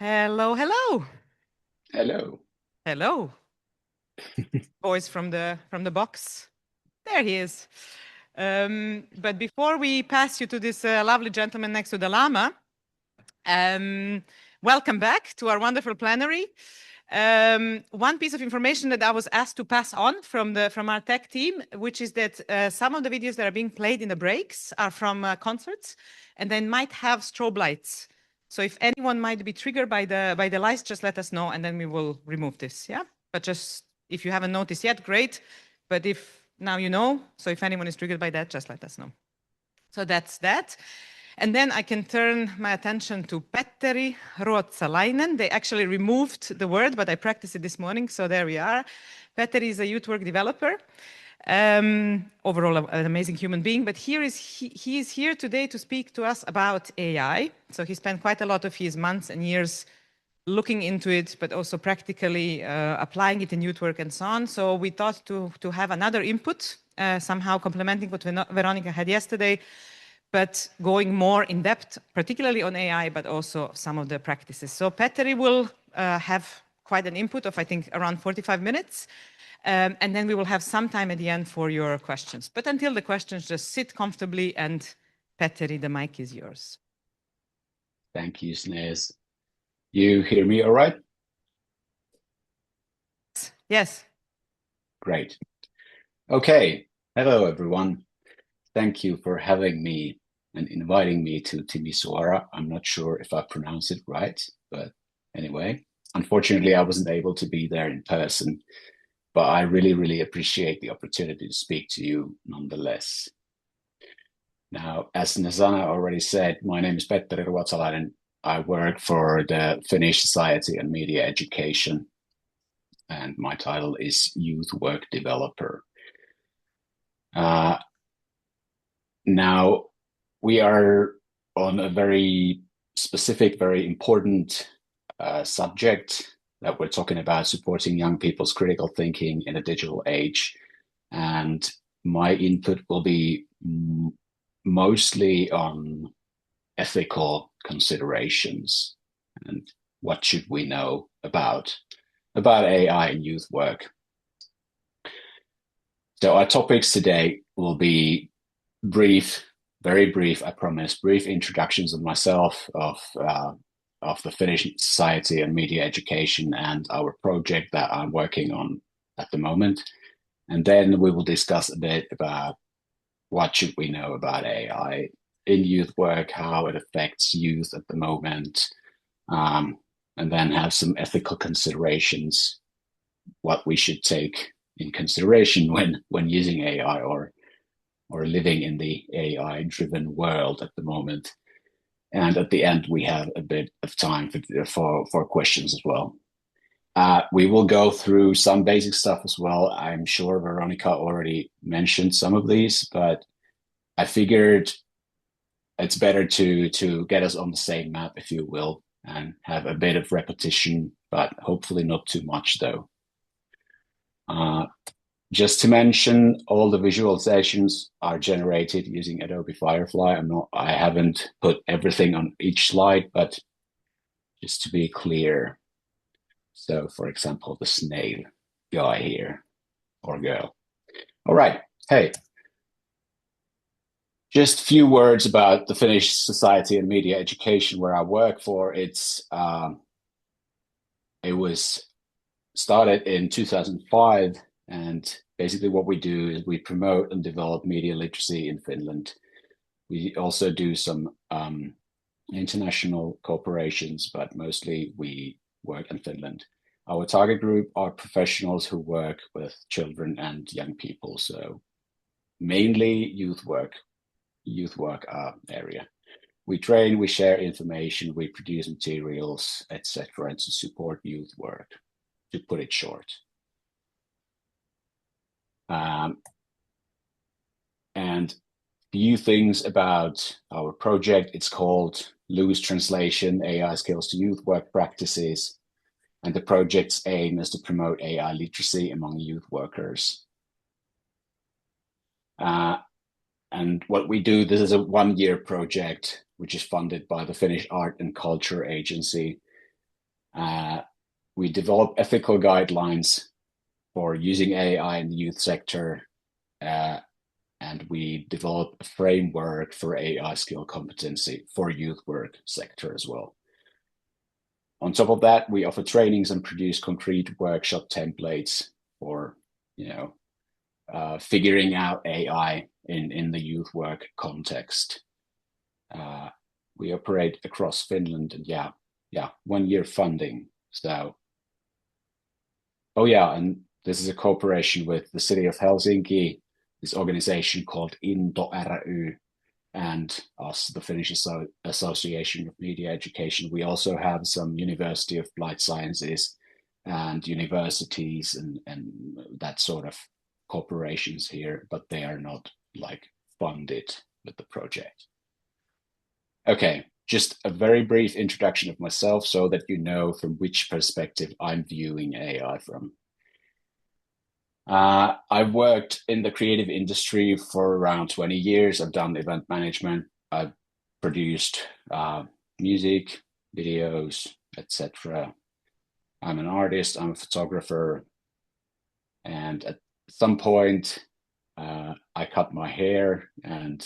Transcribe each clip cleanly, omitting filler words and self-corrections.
Hello, hello, Hello. hello. Voice from the box. There he is. But before we pass you to this lovely gentleman next to the llama, um, welcome back to our wonderful plenary. One piece of information that I was asked to pass on from our tech team, which is that some of the videos that are being played in the breaks are from concerts, and they might have strobe lights. So if anyone might be triggered by the lights, just let us know, and then we will remove this. Yeah. But just if you haven't noticed yet, great. But if now you know, so if anyone is triggered by that, just let us know. So that's that. And then I can turn my attention to Petteri Ruotsalainen. They actually removed the word, but I practiced it this morning, so there we are. Petteri is a youth work developer. Overall, an amazing human being, but he is here today to speak to us about AI. So he spent quite a lot of his months and years looking into it, but also practically applying it in youth work and so on. So we thought to have another input, somehow complementing what Veronica had yesterday, but going more in depth, particularly on AI, but also some of the practices. So Petteri will have quite an input of, I think, around 45 minutes. And then we will have some time at the end for your questions. But until the questions, just sit comfortably, and Petteri, the mic is yours. Thank you, Snares. You hear me all right? Yes. Great. Okay. Hello, everyone. Thank you for having me and inviting me to Timisoara. I'm not sure if I pronounce it right, but anyway, unfortunately, I wasn't able to be there in person, but I really, really appreciate the opportunity to speak to you nonetheless. Now, as Nazana already said, my name is Petteri Ruotsalainen. I work for the Finnish Society and Media Education, and my title is Youth Work Developer. Now, we are on a very specific, very important subject that we're talking about supporting young people's critical thinking in a digital age. And my input will be mostly on ethical considerations and what should we know about AI in youth work. So our topics today will be brief, very brief, I promise, brief introductions of myself, of the Finnish Society and Media Education and our project that I'm working on at the moment. And then we will discuss a bit about what should we know about AI in youth work, how it affects youth at the moment, and then have some ethical considerations, what we should take in consideration when using AI or living in the AI-driven world at the moment. And at the end, we have a bit of time for questions as well. We will go through some basic stuff as well. I'm sure Veronica already mentioned some of these, but I figured it's better to get us on the same map, if you will, and have a bit of repetition, but hopefully not too much, though. Just to mention, all the visualizations are generated using Adobe Firefly. I haven't put everything on each slide, but just to be clear. So, for example, the snail guy here, or girl. All right. Hey, just a few words about the Finnish Society and Media Education where I work for. It was started in 2005, and basically what we do is we promote and develop media literacy in Finland. We also do some international cooperations, but mostly we work in Finland. Our target group are professionals who work with children and young people, so mainly youth work area. We train, we share information, we produce materials, etc., and to support youth work, to put it short. And few things about our project. It's called Loose Translation, AI Skills to Youth Work Practices. And the project's aim is to promote AI literacy among youth workers. And what we do, this is a 1-year project, which is funded by the Finnish Art and Culture Agency. We develop ethical guidelines for using AI in the youth sector, and we develop a framework for AI skill competency for youth work sector as well. On top of that, we offer trainings and produce concrete workshop templates for, figuring out AI in the youth work context. We operate across Finland, and 1 year funding. So, and this is a cooperation with the city of Helsinki, this organization called Into ry, and us, the Finnish Association of Media Education. We also have some University of Applied Sciences and universities and that sort of corporations here, but they are not like funded with the project. Okay, just a very brief introduction of myself so that you know from which perspective I'm viewing AI from. I've worked in the creative industry for around 20 years. I've done event management. I've produced music, videos, etc. I'm an artist. I'm a photographer. And at some point, I cut my hair and,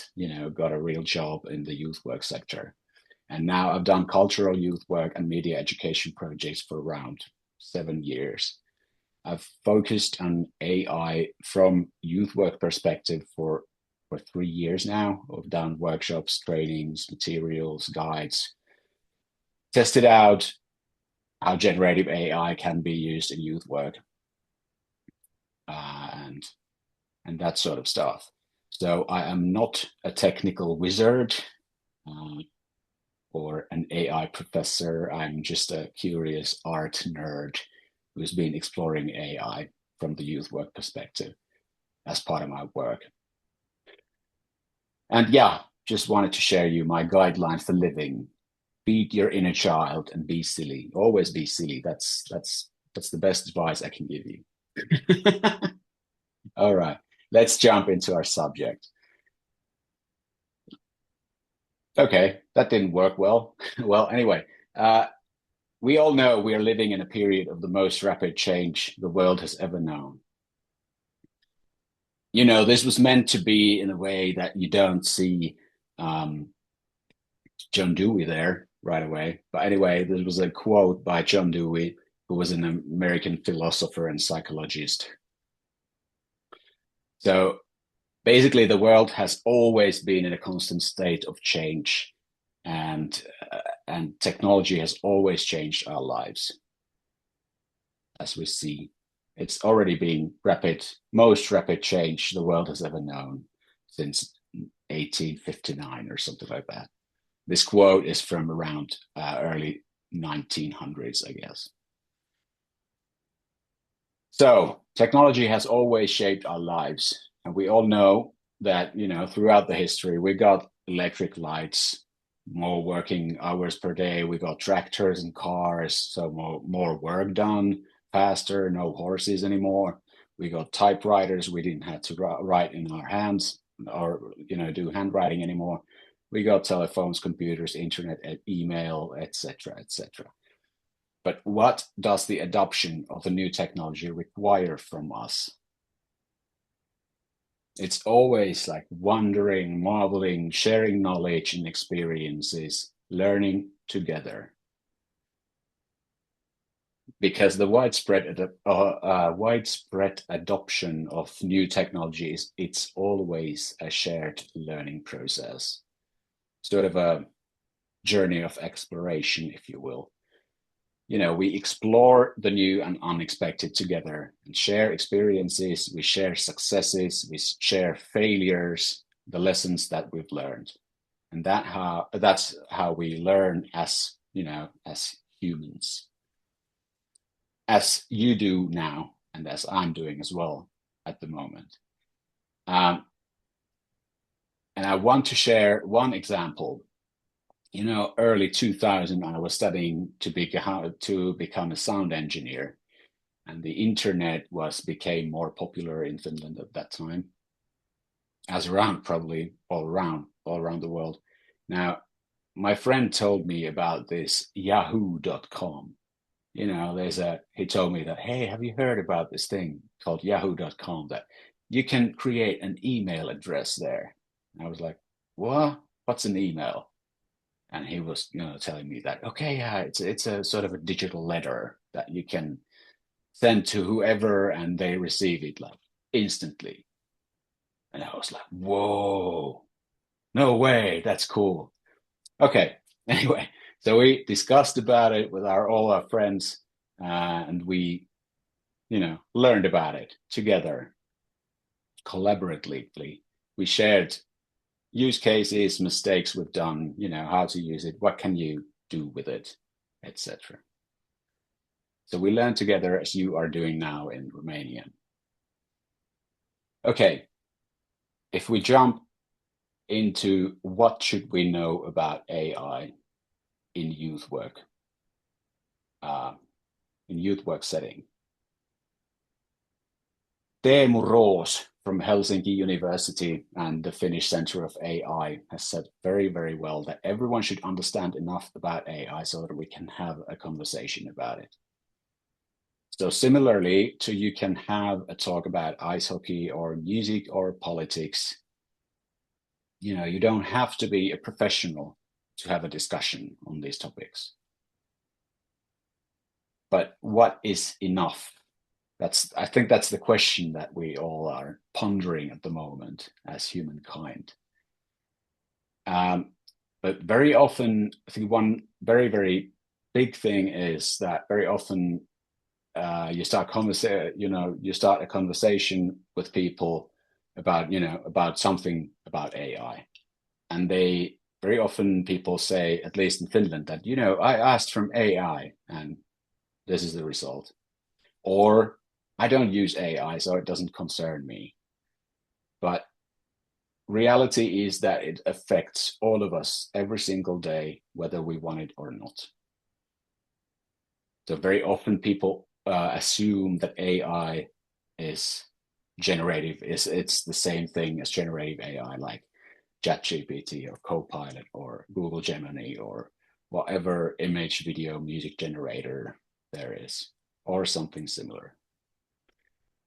got a real job in the youth work sector. And now I've done cultural youth work and media education projects for around 7 years. I've focused on AI from youth work perspective for 3 years now. I've done workshops, trainings, materials, guides, tested out how generative AI can be used in youth work, and that sort of stuff. So I am not a technical wizard or an AI professor. I'm just a curious art nerd who's been exploring AI from the youth work perspective as part of my work. And just wanted to share you my guideline for living. Feed your inner child and be silly. Always be silly. That's the best advice I can give you. All right, let's jump into our subject. Okay, that didn't work well. Well, anyway, we all know we are living in a period of the most rapid change the world has ever known. This was meant to be in a way that you don't see John Dewey there right away. But anyway, there was a quote by John Dewey, who was an American philosopher and psychologist. So basically, the world has always been in a constant state of change, and technology has always changed our lives. As we see, it's already been most rapid change the world has ever known since 1859 or something like that. This quote is from around early 1900s, I guess. So technology has always shaped our lives, and we all know that, throughout the history, we got electric lights, more working hours per day. We got tractors and cars, so more work done faster, no horses anymore. We got typewriters. We didn't have to write in our hands or, do handwriting anymore. We got telephones, computers, internet, email, etc., etc. But what does the adoption of the new technology require from us? It's always like wondering, marveling, sharing knowledge and experiences, learning together. Because the widespread adoption of new technology it's always a shared learning process, sort of a journey of exploration, if you will. We explore the new and unexpected together and share experiences. We share successes. We share failures, the lessons that we've learned, and that's how we learn as humans. As you do now, and as I'm doing as well at the moment. And I want to share one example. Early 2000, I was studying to become a sound engineer, and the internet became more popular in Finland at that time, as around probably all around the world. Now, my friend told me about this Yahoo.com. he told me that, hey, have you heard about this thing called yahoo.com that you can create an email address there? And I was like, what? What's an email? And he was, telling me that, okay, yeah, it's a sort of a digital letter that you can send to whoever and they receive it like instantly. And I was like, whoa, no way, that's cool. Okay, anyway, so we discussed about it with all our friends, and we, learned about it together, collaboratively. We shared use cases, mistakes we've done, how to use it, what can you do with it, etc. So we learn together as you are doing now in Romania. Okay, if we jump into what should we know about AI in youth work, setting. Teemu Roos from Helsinki University and the Finnish Center of AI has said very, very well that everyone should understand enough about AI so that we can have a conversation about it. So similarly to you can have a talk about ice hockey or music or politics, you don't have to be a professional to have a discussion on these topics. But what is enough? I think that's the question that we all are pondering at the moment as humankind. But very often, I think one very, very big thing is that very often you start a conversation with people about something about AI, and very often people say, at least in Finland, that I asked from AI and this is the result, or I don't use AI, so it doesn't concern me. But reality is that it affects all of us every single day, whether we want it or not. So very often people assume that AI is generative, it's the same thing as generative AI, like ChatGPT or Copilot or Google Gemini or whatever image, video, music generator there is, or something similar.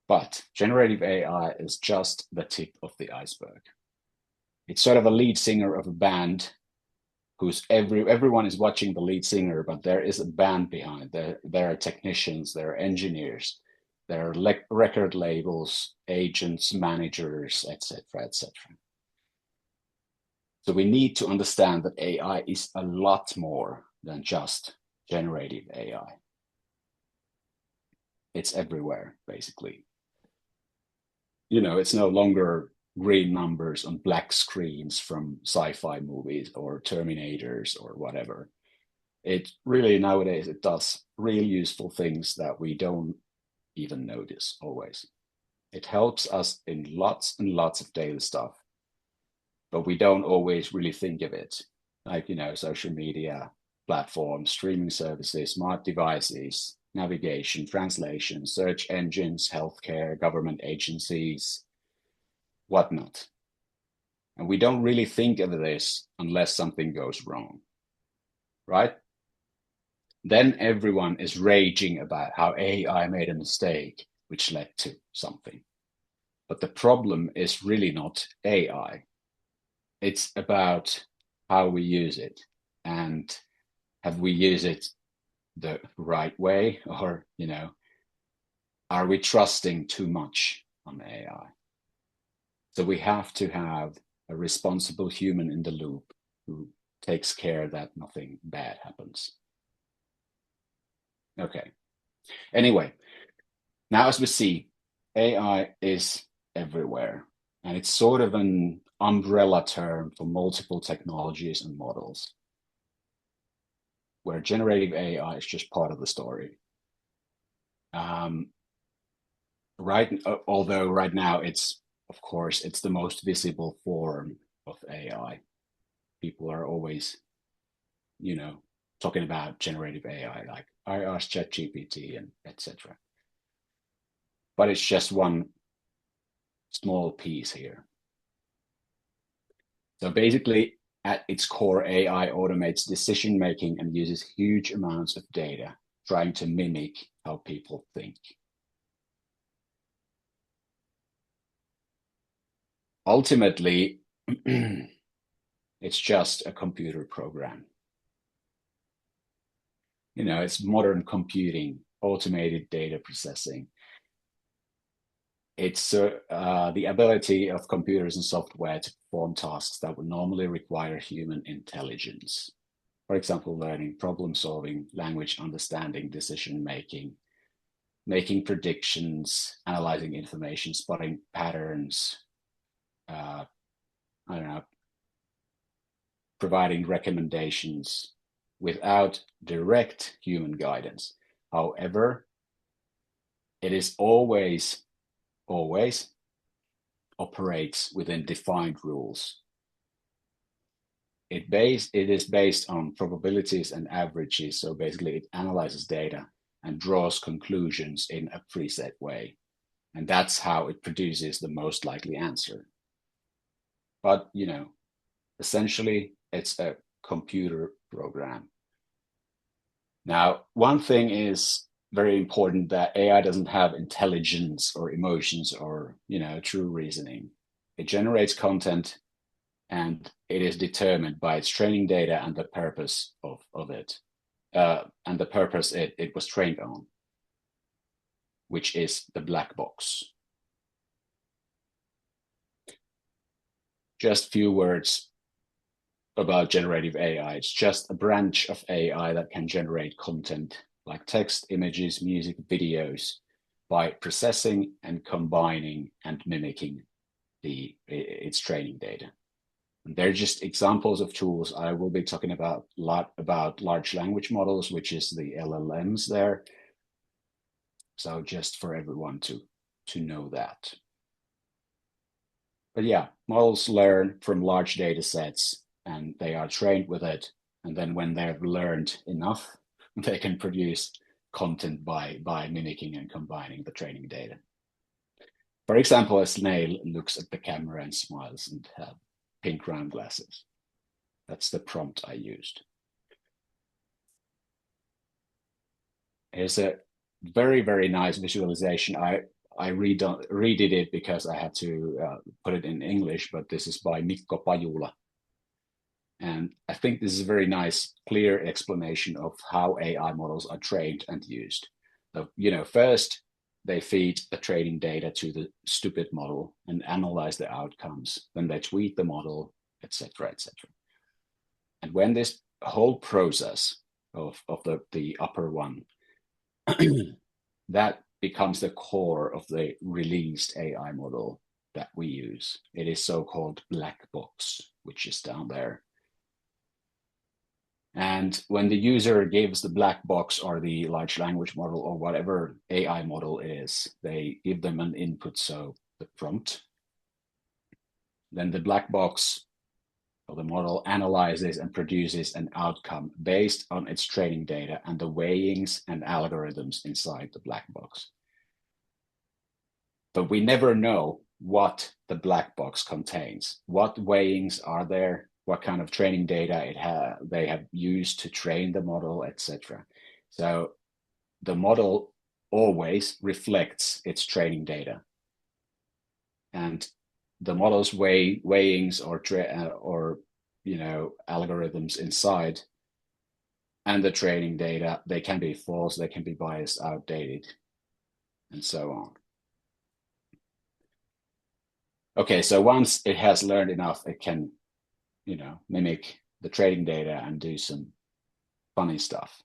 But generative AI is just the tip of the iceberg. It's sort of a lead singer of a band who's everyone is watching the lead singer, but there is a band behind. There are technicians, there are engineers, there are record labels, agents, managers, etc., etc. So we need to understand that AI is a lot more than just generative AI. It's everywhere, basically. It's no longer green numbers on black screens from sci-fi movies or Terminators or whatever. It really nowadays, it does real useful things that we don't even notice always. It helps us in lots and lots of daily stuff, but we don't always really think of it. Like, social media platforms, streaming services, smart devices, navigation, translation, search engines, healthcare, government agencies, whatnot. And we don't really think of this unless something goes wrong, right? Then everyone is raging about how AI made a mistake, which led to something. But the problem is really not AI. It's about how we use it, and have we used it the right way, or are we trusting too much on AI? So we have to have a responsible human in the loop who takes care that nothing bad happens. Okay. Anyway, now as we see, AI is everywhere, and it's sort of an umbrella term for multiple technologies and models, where generative AI is just part of the story. Although right now it's, of course, it's the most visible form of AI. People are always, talking about generative AI, like I asked ChatGPT and etc. But it's just one small piece here. So basically, at its core, AI automates decision making and uses huge amounts of data trying to mimic how people think. Ultimately, it's just a computer program. It's modern computing, automated data processing. It's the ability of computers and software to perform tasks that would normally require human intelligence. For example, learning, problem solving, language understanding, decision making, making predictions, analyzing information, spotting patterns, providing recommendations without direct human guidance. However, it is always operates within defined rules. It is based on probabilities and averages. So basically it analyzes data and draws conclusions in a preset way. And that's how it produces the most likely answer. But, essentially it's a computer program. Now, one thing is very important, that AI doesn't have intelligence or emotions or, true reasoning. It generates content and it is determined by its training data and the purpose of it, and the purpose it was trained on, which is the black box. Just a few words about generative AI. It's just a branch of AI that can generate content like text, images, music, videos by processing and combining and mimicking its training data. And they're just examples of tools. I will be talking about a lot about large language models, which is the LLMs there. So just for everyone to know that. But yeah, models learn from large data sets and they are trained with it. And then when they've learned enough, they can produce content by mimicking and combining the training data. For example, a snail looks at the camera and smiles and has pink round glasses. That's the prompt I used. Here's a very, very nice visualization. I redid it because I had to put it in English, but this is by Mikko Pajula. And I think this is a very nice, clear explanation of how AI models are trained and used. So, first they feed the training data to the stupid model and analyze the outcomes. Then they tweak the model, etc., etc. And when this whole process of the upper one, that becomes the core of the released AI model that we use. It is so-called black box, which is down there. And when the user gives the black box or the large language model or whatever AI model is, they give them an input, so the prompt. Then the black box or the model analyzes and produces an outcome based on its training data and the weighings and algorithms inside the black box. But we never know what the black box contains. What weighings are there? What kind of training data they have used to train the model, etc. So the model always reflects its training data, and the model's weighings or algorithms inside and the training data, they can be false, they can be biased, outdated, and so on. Okay, so once it has learned enough, it can mimic the training data and do some funny stuff.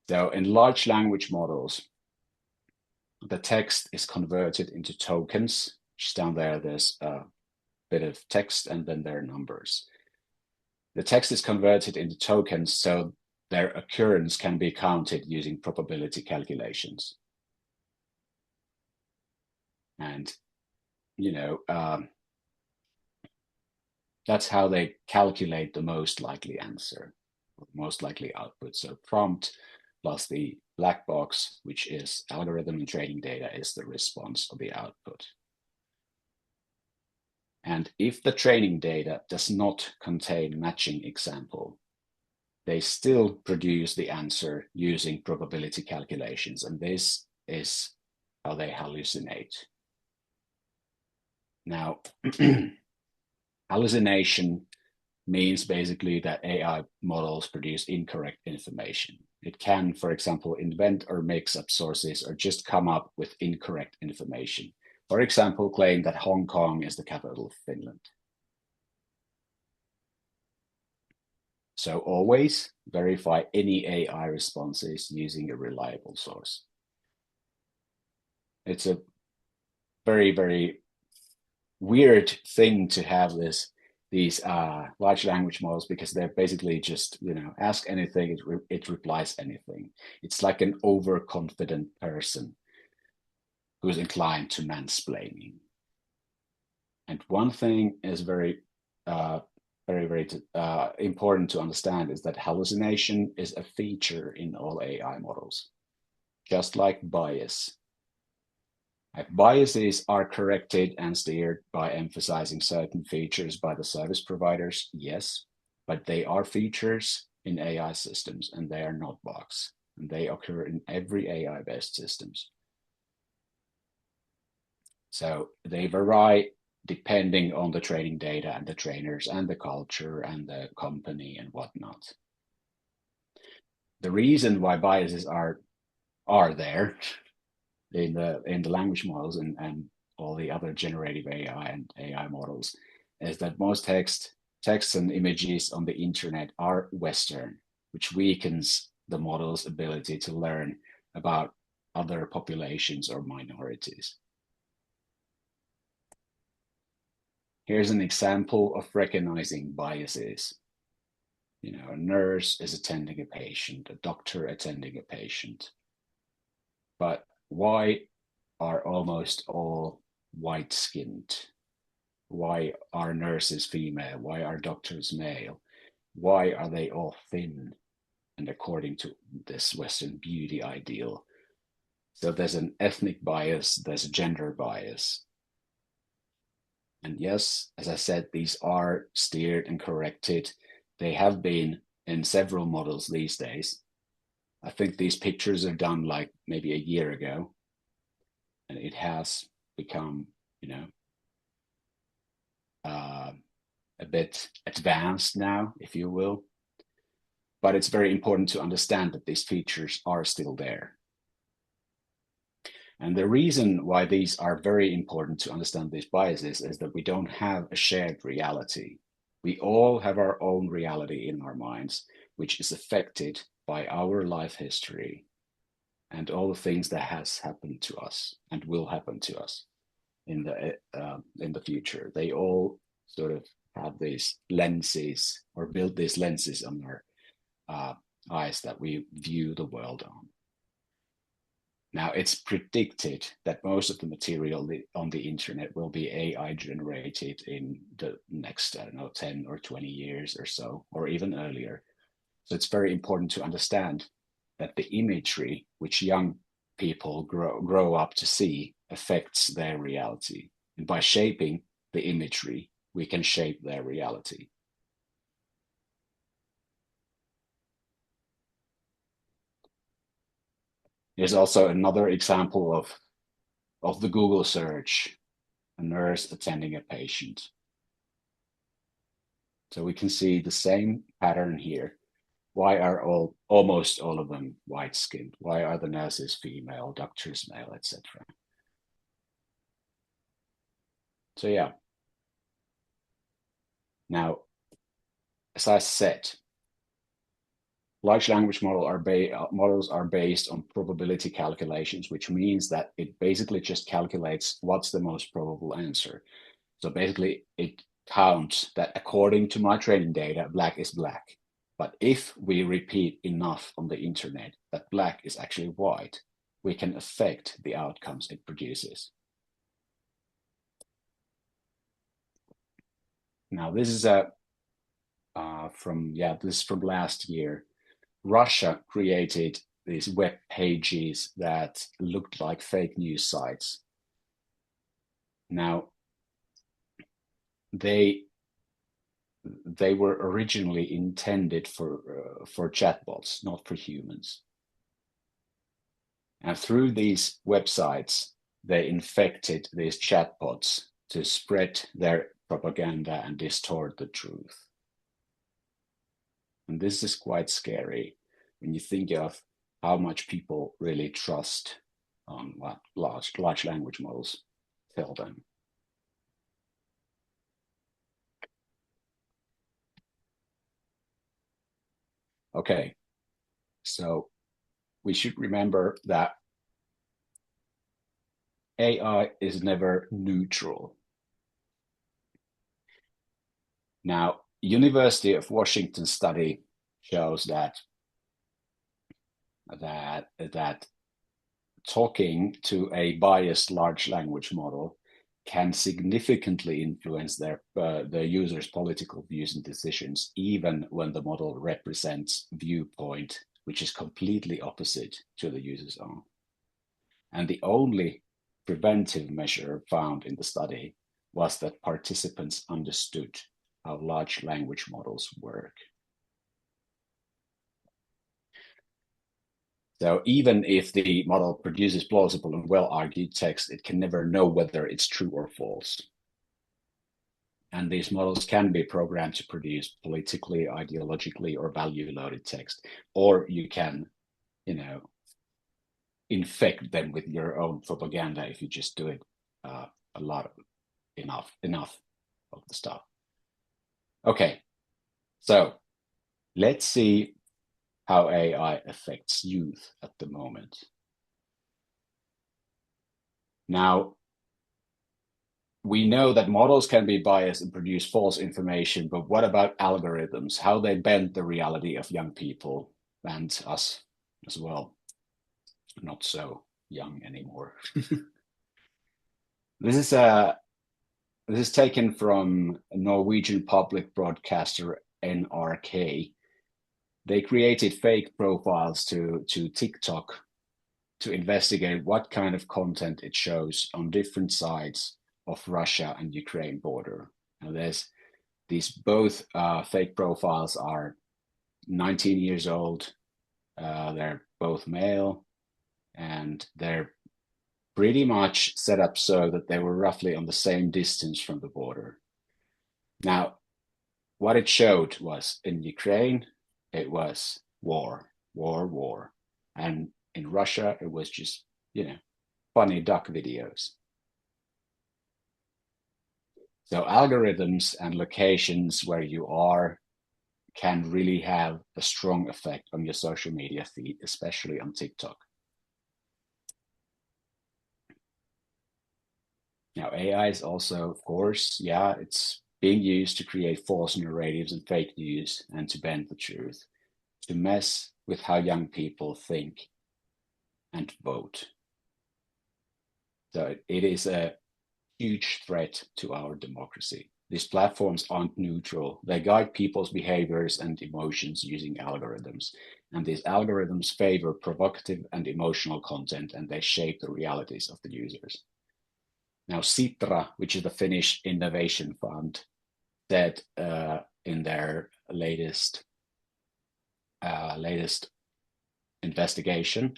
So in large language models, the text is converted into tokens, which is down there. There's a bit of text and then there are numbers. The text is converted into tokens so their occurrence can be counted using probability calculations. And, that's how they calculate the most likely answer, or most likely output. So prompt plus the black box, which is algorithm and training data, is the response of the output. And if the training data does not contain matching example, they still produce the answer using probability calculations, and this is how they hallucinate. Now, hallucination means basically that AI models produce incorrect information. It can, for example, invent or mix up sources or just come up with incorrect information. For example, claim that Hong Kong is the capital of Finland. So always verify any AI responses using a reliable source. It's a very, very weird thing to have these large language models, because they're basically just, ask anything, it replies anything. It's like an overconfident person who's inclined to mansplaining. And one thing is very important to understand is that hallucination is a feature in all AI models, just like bias. Biases are corrected and steered by emphasizing certain features by the service providers, yes, but they are features in AI systems and they are not bugs. And they occur in every AI-based systems. So they vary depending on the training data and the trainers and the culture and the company and whatnot. The reason why biases are there in the language models and all the other generative AI and AI models is that most texts and images on the internet are Western, which weakens the model's ability to learn about other populations or minorities. Here's an example of recognizing biases. A nurse is attending a patient, a doctor attending a patient. But why are almost all white-skinned? Why are nurses female? Why are doctors male? Why are they all thin? And according to this Western beauty ideal. So there's an ethnic bias, there's a gender bias. And yes, as I said, these are steered and corrected. They have been in several models these days. I think these pictures are done like maybe a year ago. And it has become, a bit advanced now, if you will. But it's very important to understand that these features are still there. And the reason why these are very important to understand these biases is that we don't have a shared reality. We all have our own reality in our minds, which is affected by our life history and all the things that has happened to us and will happen to us in the future. They all sort of have these lenses or build these lenses on our eyes that we view the world on. Now, it's predicted that most of the material on the internet will be AI generated in the next, 10 or 20 years or so, or even earlier. So it's very important to understand that the imagery which young people grow up to see affects their reality. And by shaping the imagery, we can shape their reality. Here's also another example of the Google search, a nurse attending a patient. So we can see the same pattern here. Why are almost all of them white-skinned? Why are the nurses female, doctors male, etc.? So yeah. Now, as I said, large language models are based on probability calculations, which means that it basically just calculates what's the most probable answer. So basically, it counts that according to my training data, black is black. But if we repeat enough on the internet that black is actually white, we can affect the outcomes it produces. Now, this is from last year. Russia created these web pages that looked like fake news sites. Now, they they were originally intended for chatbots, not for humans. And through these websites, they infected these chatbots to spread their propaganda and distort the truth. And this is quite scary when you think of how much people really trust on what large language models tell them. Okay, so we should remember that AI is never neutral. Now, University of Washington study shows that talking to a biased large language model can significantly influence the user's political views and decisions, even when the model represents viewpoint which is completely opposite to the user's own. And the only preventive measure found in the study was that participants understood how large language models work. So even if the model produces plausible and well-argued text, it can never know whether it's true or false. And these models can be programmed to produce politically, ideologically, or value-loaded text. Or you can, infect them with your own propaganda if you just do it enough of the stuff. Okay, so let's see how AI affects youth at the moment. Now, we know that models can be biased and produce false information, but what about algorithms? How they bend the reality of young people and us as well. Not so young anymore. This is taken from a Norwegian public broadcaster NRK. They created fake profiles to TikTok to investigate what kind of content it shows on different sides of Russia and Ukraine border. Now there's these both fake profiles are 19 years old. They're both male, and they're pretty much set up so that they were roughly on the same distance from the border. Now, what it showed was in Ukraine, it was war. And in Russia, it was just, funny duck videos. So algorithms and locations where you are can really have a strong effect on your social media feed, especially on TikTok. Now, AI is also, of course, it's being used to create false narratives and fake news and to bend the truth, to mess with how young people think and vote. So it is a huge threat to our democracy. These platforms aren't neutral. They guide people's behaviors and emotions using algorithms. And these algorithms favor provocative and emotional content, and they shape the realities of the users. Now, Sitra, which is the Finnish Innovation Fund, said in their latest investigation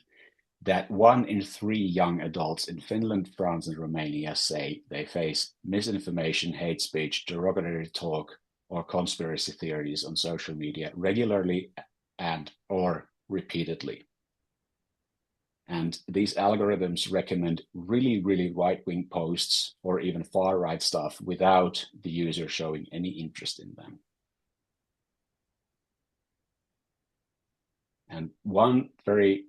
that 1 in 3 young adults in Finland, France, and Romania say they face misinformation, hate speech, derogatory talk, or conspiracy theories on social media regularly or repeatedly. And these algorithms recommend really, really right-wing posts or even far-right stuff without the user showing any interest in them. And one very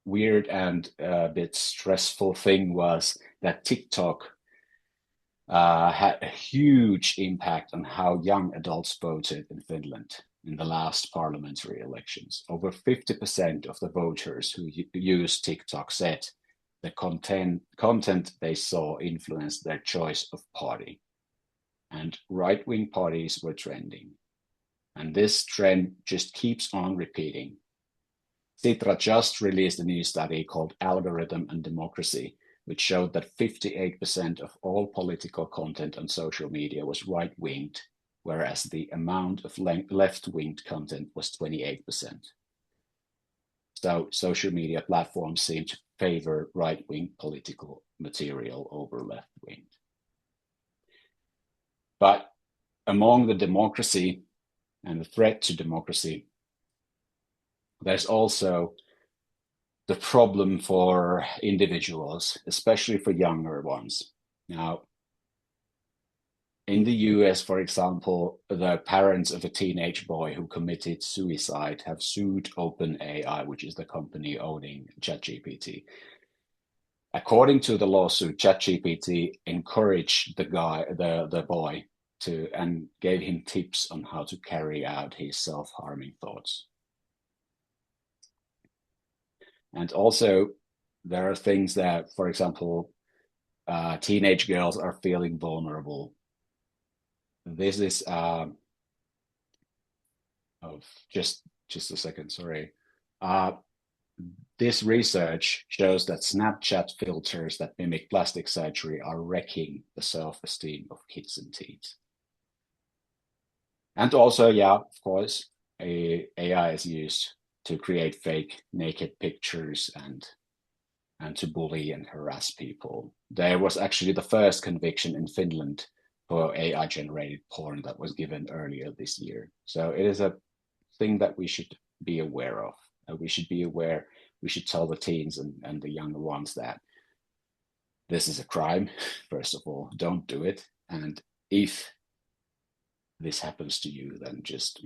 weird and a bit stressful thing was that TikTok had a huge impact on how young adults voted in Finland in the last parliamentary elections. Over 50% of the voters who used TikTok said the content they saw influenced their choice of party. And right-wing parties were trending. And this trend just keeps on repeating. Sitra just released a new study called Algorithm and Democracy, which showed that 58% of all political content on social media was right-winged, whereas the amount of left-winged content was 28%. So social media platforms seem to favor right-wing political material over left-wing. But among the democracy and the threat to democracy, there's also the problem for individuals, especially for younger ones. Now, in the US, for example, the parents of a teenage boy who committed suicide have sued OpenAI, which is the company owning ChatGPT. According to the lawsuit, ChatGPT encouraged the boy and gave him tips on how to carry out his self-harming thoughts. And also, there are things that, for example, teenage girls are feeling vulnerable. This is just a second, sorry. This research shows that Snapchat filters that mimic plastic surgery are wrecking the self-esteem of kids and teens. And also, yeah, of course, AI is used to create fake naked pictures and to bully and harass people. There was actually the first conviction in Finland for AI-generated porn that was given earlier this year. So it is a thing that we should be aware of. We should be aware, we should tell the teens and the younger ones that this is a crime, first of all, don't do it. And if this happens to you, then just,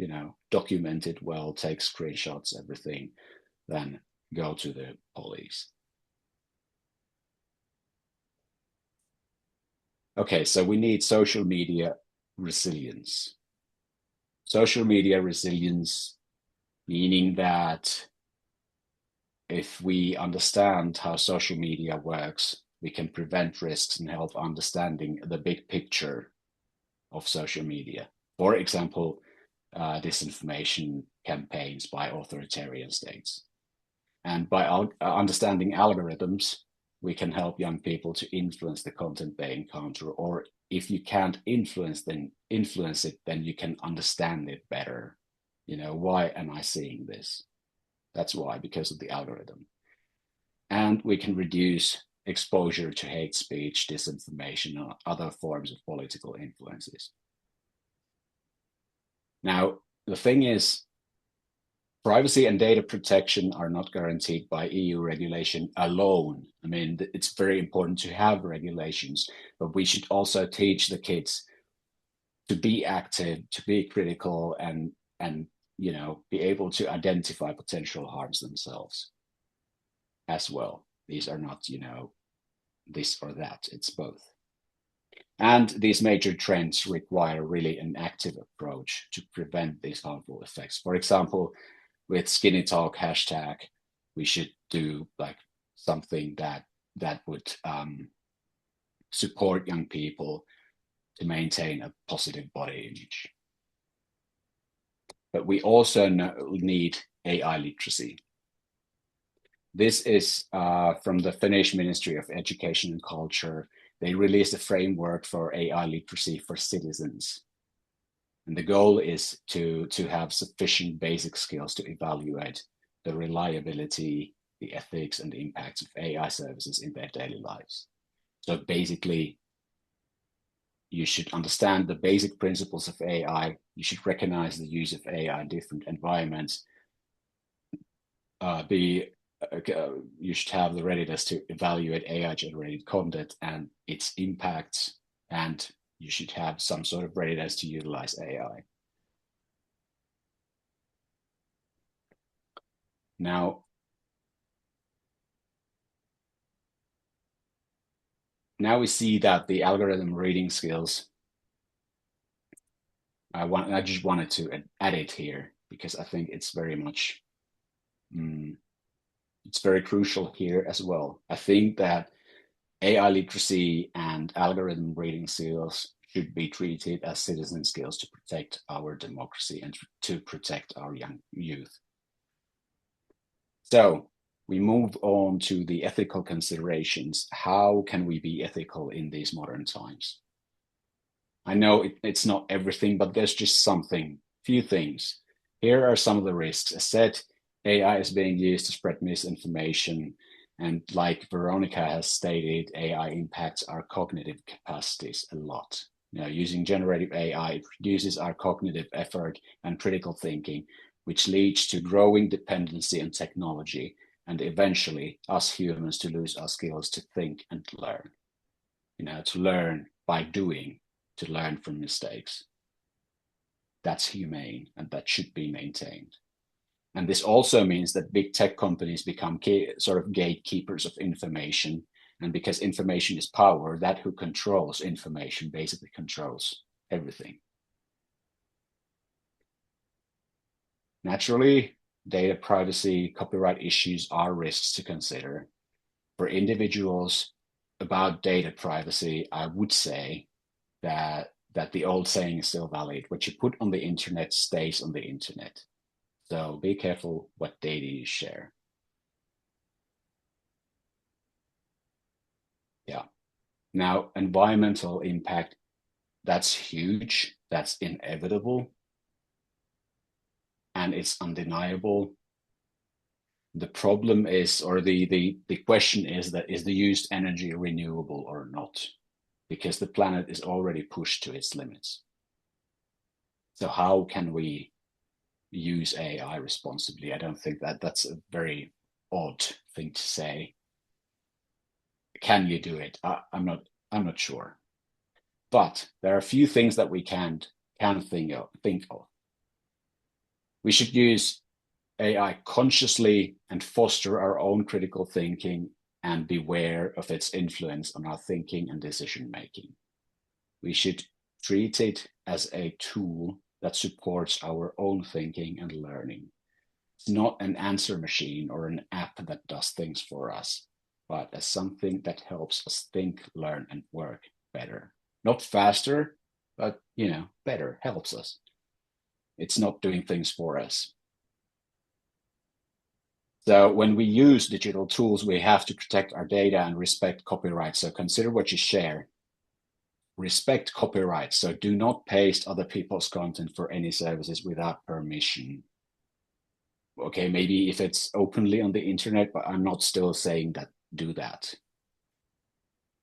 document it well, take screenshots, everything, then go to the police. Okay, so we need social media resilience. Social media resilience, meaning that if we understand how social media works, we can prevent risks and help understanding the big picture of social media. For example, disinformation campaigns by authoritarian states. And by understanding algorithms, we can help young people to influence the content they encounter, or if you can't influence it, then you can understand it better. Why am I seeing this? That's why, because of the algorithm. And we can reduce exposure to hate speech, disinformation, or other forms of political influences. Now, the thing is, privacy and data protection are not guaranteed by EU regulation alone. I mean, it's very important to have regulations, but we should also teach the kids to be active, to be critical, and be able to identify potential harms themselves as well. These are not, this or that, it's both. And these major trends require really an active approach to prevent these harmful effects. For example, with Skinny Talk hashtag, we should do like something that would support young people to maintain a positive body image. But we also need AI literacy. This is from the Finnish Ministry of Education and Culture. They released a framework for AI literacy for citizens. And the goal is to have sufficient basic skills to evaluate the reliability, the ethics, and the impacts of AI services in their daily lives. So basically, you should understand the basic principles of AI. You should recognize the use of AI in different environments. You should have the readiness to evaluate AI-generated content and its impacts, and you should have some sort of readiness to utilize AI. Now we see that the algorithm reading skills, I just wanted to add it here because I think it's very much, it's very crucial here as well. I think that AI literacy and algorithm reading skills should be treated as citizen skills to protect our democracy and to protect our young youth. So we move on to the ethical considerations. How can we be ethical in these modern times? I know it's not everything, but there's just something, few things. Here are some of the risks. As said, AI is being used to spread misinformation. And like Veronica has stated, AI impacts our cognitive capacities a lot. Using generative AI, it reduces our cognitive effort and critical thinking, which leads to growing dependency on technology and eventually us humans to lose our skills to think and learn. To learn by doing, to learn from mistakes. That's humane and that should be maintained. And this also means that big tech companies become sort of gatekeepers of information. And because information is power, that who controls information basically controls everything. Naturally, data privacy, copyright issues are risks to consider. For individuals, about data privacy, I would say that the old saying is still valid. What you put on the internet stays on the internet. So be careful what data you share. Yeah. Now, environmental impact, that's huge. That's inevitable. And it's undeniable. The problem is, or the question is that is the used energy renewable or not? Because the planet is already pushed to its limits. So how can we use AI responsibly? I don't think that's a very odd thing to say. Can you do it? I'm not sure. But there are a few things that we can think of. We should use AI consciously and foster our own critical thinking and beware of its influence on our thinking and decision making. We should treat it as a tool that supports our own thinking and learning. It's not an answer machine or an app that does things for us, but as something that helps us think, learn, and work better. Not faster, but better, helps us. It's not doing things for us. So when we use digital tools, we have to protect our data and respect copyright. So consider what you share. Respect copyright. So do not paste other people's content for any services without permission. Okay, maybe if it's openly on the internet, but I'm not still saying that do that.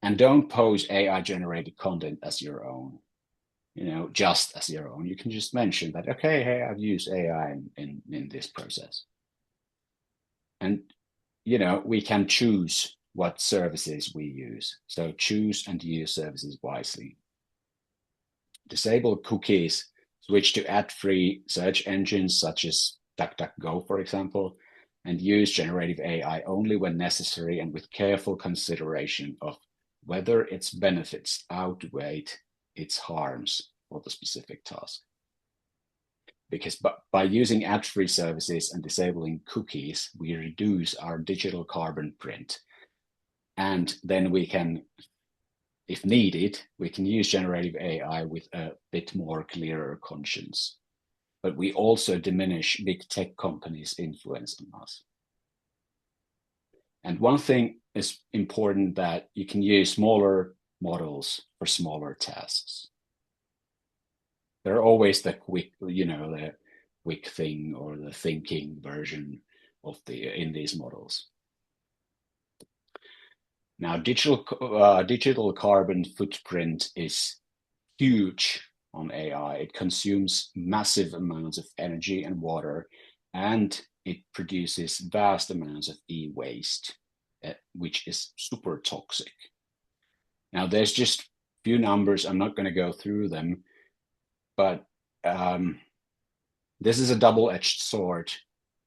And don't post AI generated content as your own, just as your own. You can just mention that, okay, hey, I've used AI in this process. And, we can choose what services we use. So choose and use services wisely. Disable cookies, switch to ad-free search engines such as DuckDuckGo, for example, and use generative AI only when necessary and with careful consideration of whether its benefits outweigh its harms for the specific task. Because by using ad-free services and disabling cookies, we reduce our digital carbon print. And then we can, if needed, we can use generative AI with a bit more clearer conscience. But we also diminish big tech companies' influence on us. And one thing is important, that you can use smaller models for smaller tasks. They're always the quick thing or the thinking version of in these models. Now, digital carbon footprint is huge on AI. It consumes massive amounts of energy and water, and it produces vast amounts of e-waste, which is super toxic. Now, there's just a few numbers. I'm not going to go through them, but this is a double-edged sword,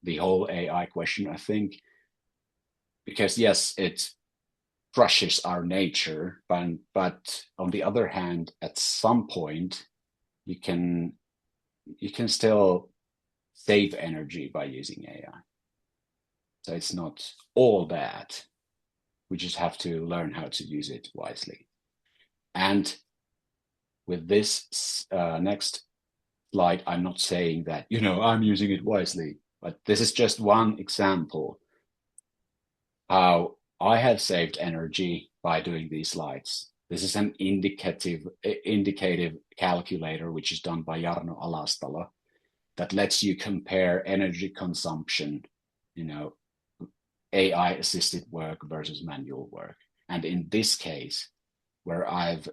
the whole AI question, I think, because yes, it crushes our nature, but on the other hand, at some point, you can still save energy by using AI. So it's not all bad. We just have to learn how to use it wisely. And with this next slide, I'm not saying that, I'm using it wisely, but this is just one example how I have saved energy by doing these slides. This is an indicative calculator, which is done by Jarno Alastalo, that lets you compare energy consumption, AI assisted work versus manual work. And in this case, where I've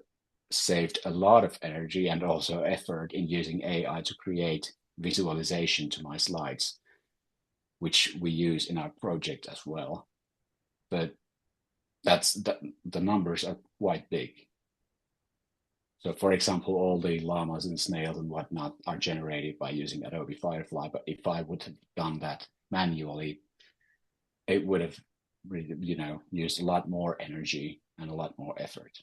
saved a lot of energy and also effort in using AI to create visualization to my slides, which we use in our project as well. But the numbers are quite big. So for example, all the llamas and snails and whatnot are generated by using Adobe Firefly. But if I would have done that manually, it would have used a lot more energy and a lot more effort.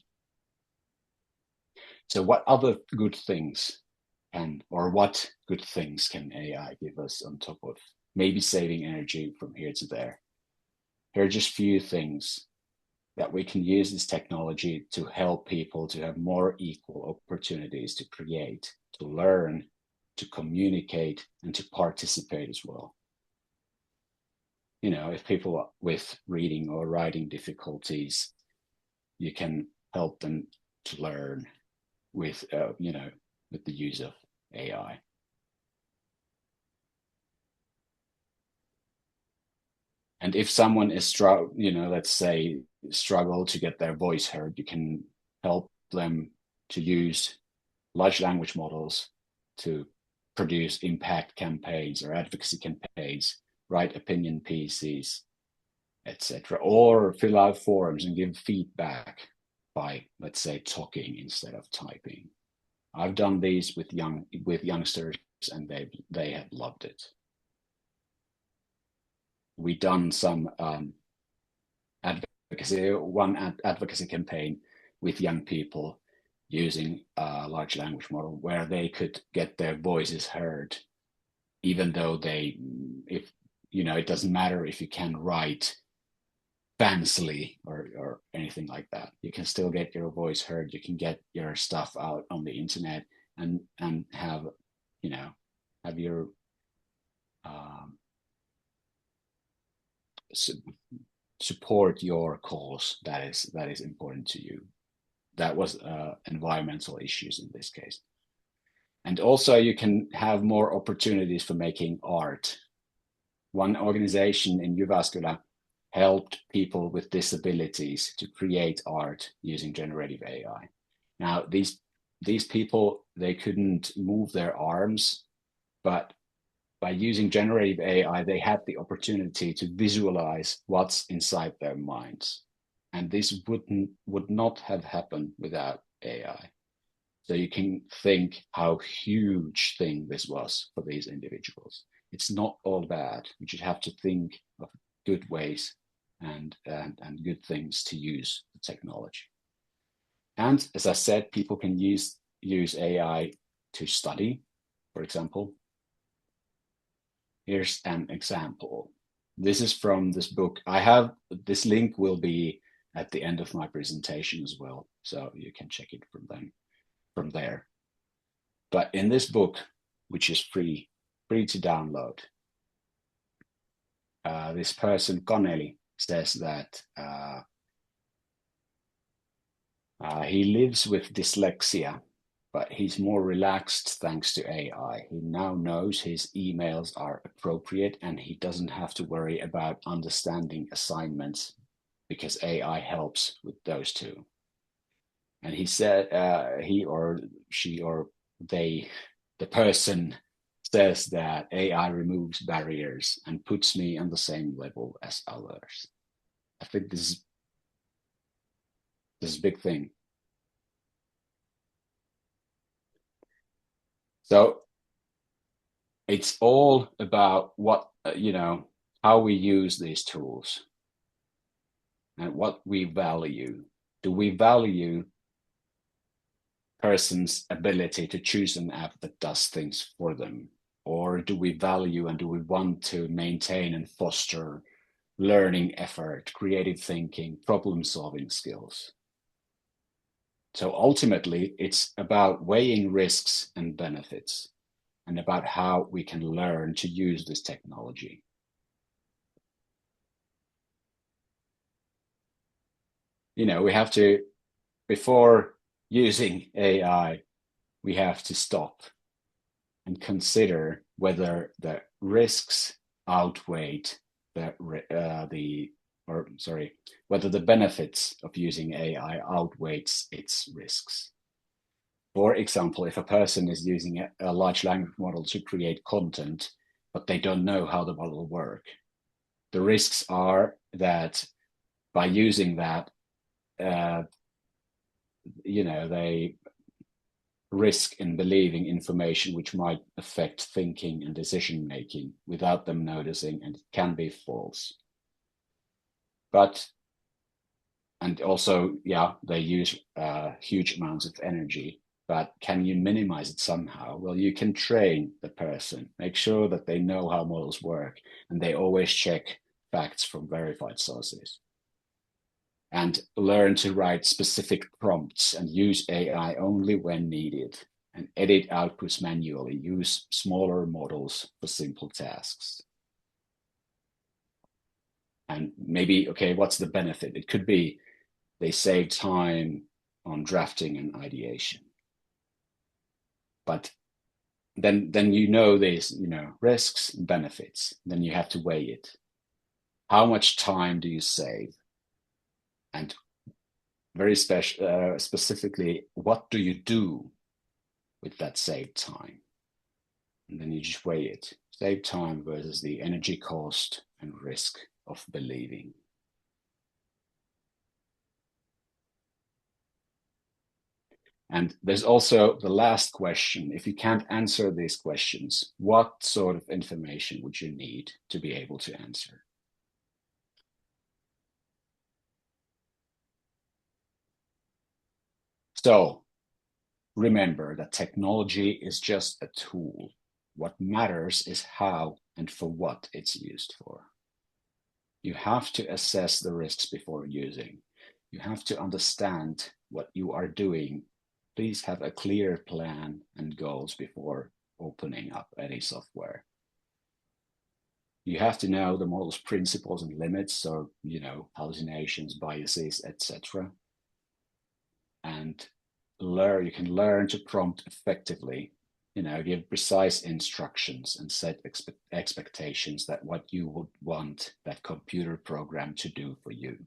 So what good things can AI give us on top of maybe saving energy from here to there? Here are just few things that we can use this technology to help people to have more equal opportunities to create, to learn, to communicate, and to participate as well. If people with reading or writing difficulties, you can help them to learn with the use of AI. And if someone is let's say struggle to get their voice heard, you can help them to use large language models to produce impact campaigns or advocacy campaigns, write opinion pieces, etc., or fill out forms and give feedback by, let's say, talking instead of typing. I've done these with youngsters, and they have loved it. We've done some advocacy campaign with young people using a large language model where they could get their voices heard, even though it doesn't matter if you can write fancily or anything like that. You can still get your voice heard. You can get your stuff out on the internet and have your support your cause that is important to you. That was environmental issues in this case. And also you can have more opportunities for making art. One organization in Jyväskylä helped people with disabilities to create art using generative AI. Now, these people, they couldn't move their arms, but by using generative AI, they had the opportunity to visualize what's inside their minds. And this would not have happened without AI. So you can think how huge thing this was for these individuals. It's not all bad. We just have to think of good ways and good things to use the technology. And as I said, people can use AI to study, for example. Here's an example. This is from this book. This link will be at the end of my presentation as well, so you can check it from there. But in this book, which is free to download, this person, Connelly, says that he lives with dyslexia, but he's more relaxed thanks to AI. He now knows his emails are appropriate and he doesn't have to worry about understanding assignments because AI helps with those two. And he said, he or she or they, the person says that AI removes barriers and puts me on the same level as others. I think this is a big thing. So it's all about how we use these tools and what we value. Do we value person's ability to choose an app that does things for them? Or do we value and do we want to maintain and foster learning effort, creative thinking, problem-solving skills? So ultimately, it's about weighing risks and benefits and about how we can learn to use this technology. We have to before using AI, we have to stop and consider whether the risks outweigh whether the benefits of using AI outweighs its risks. For example, if a person is using a large language model to create content, but they don't know how the model will work, the risks are that by using that, they risk in believing information which might affect thinking and decision making without them noticing, and it can be false. And also, they use huge amounts of energy, but can you minimize it somehow? Well, you can train the person, make sure that they know how models work, and they always check facts from verified sources. And learn to write specific prompts and use AI only when needed, and edit outputs manually. Use smaller models for simple tasks. And maybe, okay, what's the benefit? It could be they save time on drafting and ideation. But then there's risks and benefits. Then you have to weigh it. How much time do you save? And very specifically, what do you do with that saved time? And then you just weigh it. Save time versus the energy cost and risk of believing. And there's also the last question. If you can't answer these questions, what sort of information would you need to be able to answer? So remember that technology is just a tool. What matters is how and for what it's used for. You have to assess the risks before using. You have to understand what you are doing. Please have a clear plan and goals before opening up any software. You have to know the model's principles and limits, so, hallucinations, biases, etc. And you can learn to prompt effectively, give precise instructions and set expectations that what you would want that computer program to do for you.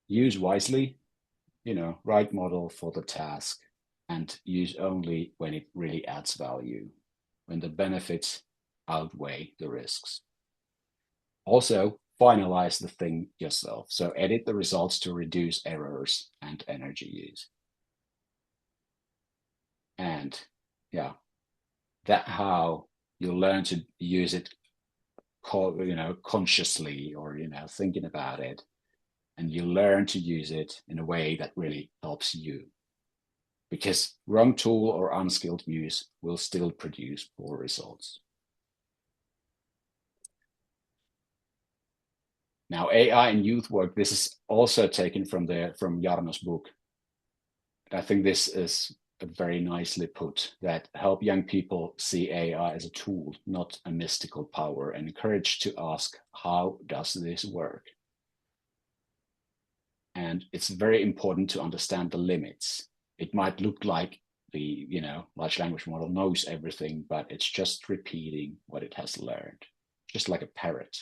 Use wisely, right model for the task, and use only when it really adds value, when the benefits outweigh the risks. Also, finalize the thing yourself. So edit the results to reduce errors and energy use. And that how you learn to use it, consciously, or, thinking about it. And you learn to use it in a way that really helps you. Because wrong tool or unskilled use will still produce poor results. Now, AI and youth work, this is also taken from Jarno's book. I think this is very nicely put, that help young people see AI as a tool, not a mystical power, and encourage to ask, how does this work? And it's very important to understand the limits. It might look like the large language model knows everything, but it's just repeating what it has learned, just like a parrot,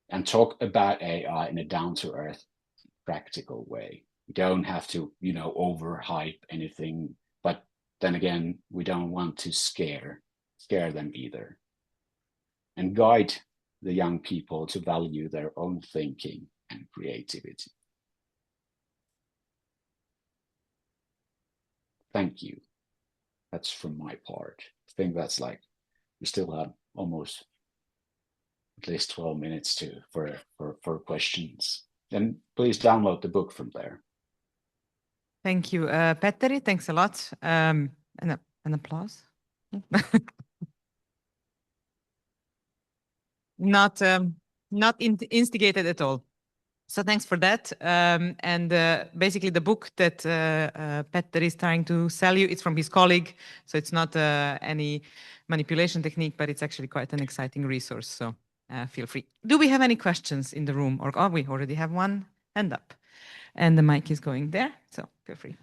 And talk about AI in a down-to-earth, practical way. We don't have to, overhype anything, but then again, we don't want to scare them either. And guide the young people to value their own thinking and creativity. Thank you. That's from my part. I think that's we still have almost at least 12 minutes for questions. And please download the book from there. Thank you, Petteri. Thanks a lot. An applause. Not instigated at all. So thanks for that. And basically, the book that Petteri is trying to sell you, it's from his colleague. So it's not any manipulation technique, but it's actually quite an exciting resource. So feel free. Do we have any questions in the room? Or we already have one? hand up. And the mic is going there, so feel free.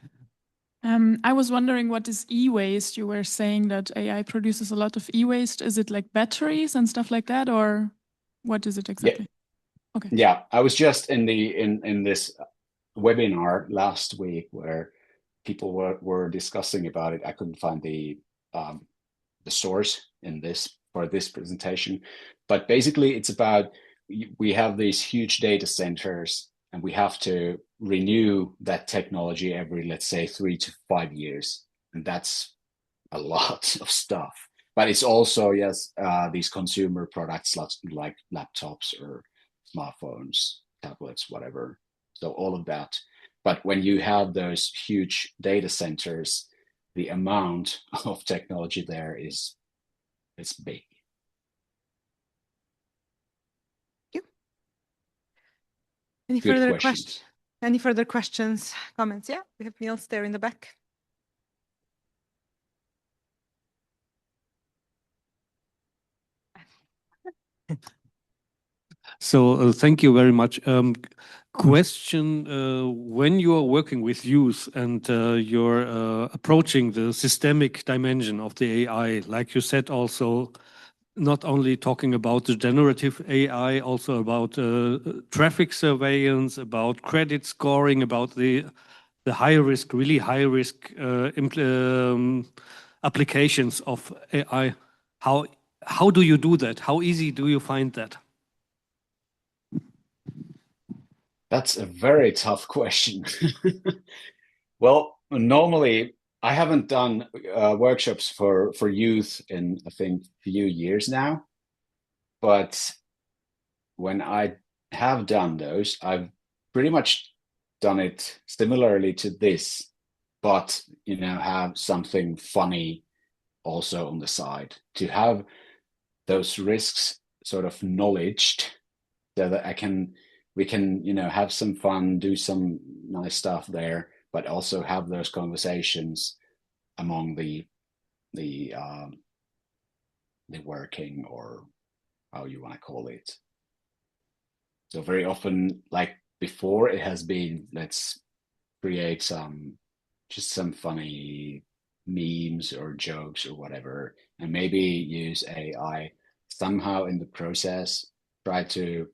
I was wondering, what is e-waste? You were saying that AI produces a lot of e-waste. Is it like batteries and stuff like that, or what is it exactly? Yeah. Okay. Yeah, I was just in this webinar last week where people were discussing about it. I couldn't find the source for this presentation, but basically it's about, we have these huge data centers and we have to renew that technology every, let's say, 3 to 5 years, and that's a lot of stuff. But it's also, yes, these consumer products like laptops or smartphones, tablets, whatever. So all of that. But when you have those huge data centers, the amount of technology there it's big. Thank you. Any Good further questions. questions? Any further questions, comments? Yeah, we have Niels there in the back. So thank you very much. Question, when you are working with youth and you're approaching the systemic dimension of the AI, like you said, also not only talking about the generative AI, also about traffic surveillance, about credit scoring, about the high risk, really high risk applications of AI. How do you do that? How easy do you find that? That's a very tough question. Well, normally I haven't done workshops for youth in, I think, a few years now. But when I have done those, I've pretty much done it similarly to this, but have something funny also on the side, to have those risks sort of knowledged, so that we can have some fun, do some nice stuff there, but also have those conversations among the working, or how you want to call it. So very often, like before, it has been, let's create just some funny memes or jokes or whatever, and maybe use AI somehow in the process, try to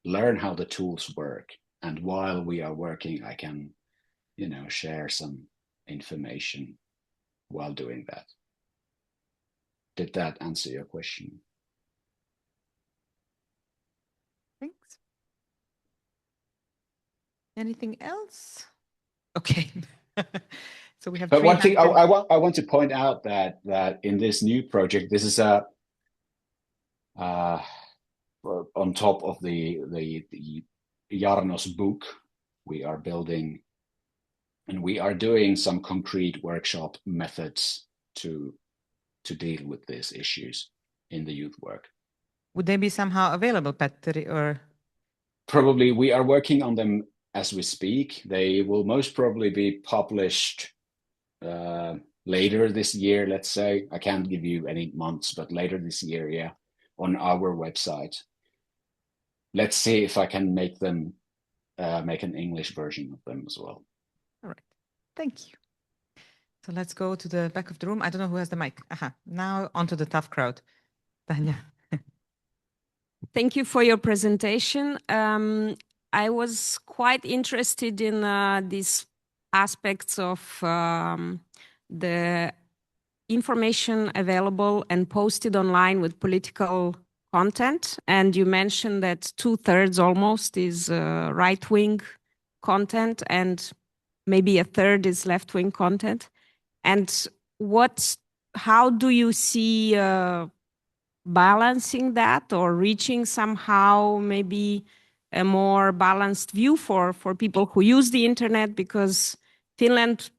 learn how the tools work. And while we are working, I can, share some information while doing that. Did that answer your question? Thanks. Anything else? Okay. So we have. But one thing I want to point out that in this new project, this is a on top of the Jarno's book we are building, and we are doing some concrete workshop methods to deal with these issues in the youth work. Would they be somehow available, Petteri, or? Probably we are working on them as we speak. They will most probably be published later this year, let's say. I can't give you any months, but later this year, yeah, on our website. Let's see if I can make them make an English version of them as well. All right, thank you. So let's go to the back of the room. I don't know who has the mic. Now onto the tough crowd. Tanya. Thank you for your presentation. I was quite interested in these aspects of the information available and posted online with political content. And you mentioned that 2/3 almost is right-wing content and maybe a third is left-wing content. And how do you see balancing that, or reaching somehow maybe a more balanced view for people who use the internet? Because Finland,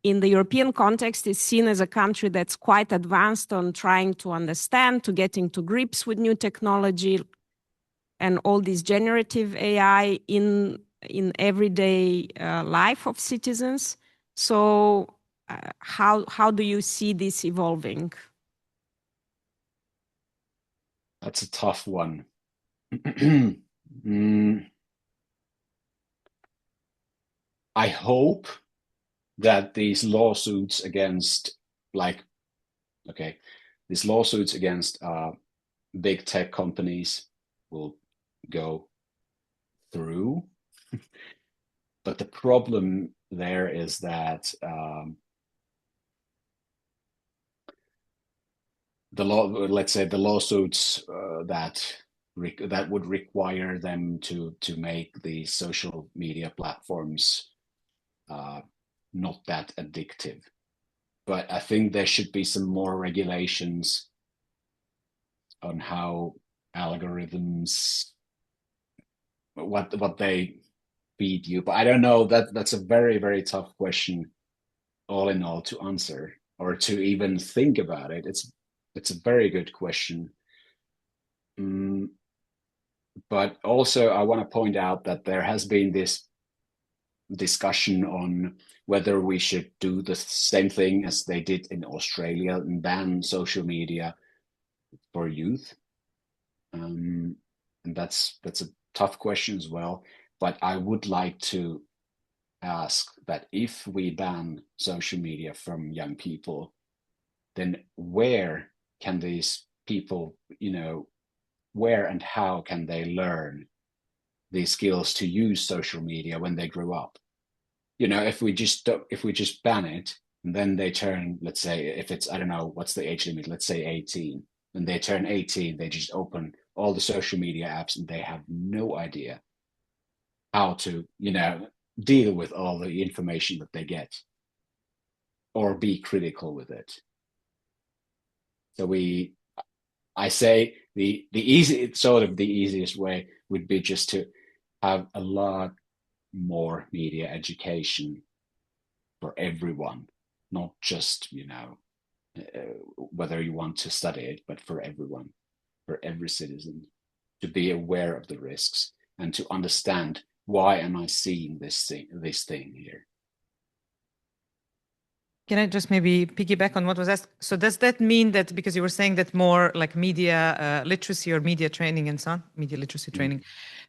in the European context, is seen as a country that's quite advanced on trying to understand, to getting to grips with new technology and all this generative AI in everyday life of citizens. So how do you see this evolving? That's a tough one. I hope that these lawsuits against big tech companies will go through. But the problem there is that the lawsuits that would require them to make the social media platforms not that addictive. But I think there should be some more regulations on how algorithms, what they feed you. But I don't know, that's a very, very tough question all in all to answer or to even think about it. It's a very good question. But also I want to point out that there has been this discussion on whether we should do the same thing as they did in Australia and ban social media for youth. And that's a tough question as well. But I would like to ask that if we ban social media from young people, then where can these people, where and how can they learn these skills to use social media when they grow up? If we just ban it and then they turn, let's say, if it's, I don't know, what's the age limit? Let's say 18. When they turn 18, they just open all the social media apps and they have no idea how to, deal with all the information that they get or be critical with it. So I say the easiest way would be just to have a lot more media education for everyone, not just, whether you want to study it, but for everyone, for every citizen, to be aware of the risks and to understand, why am I seeing this thing here? Can I just maybe piggyback on what was asked? So does that mean that, because you were saying that more like media literacy or media training and so on, media literacy training,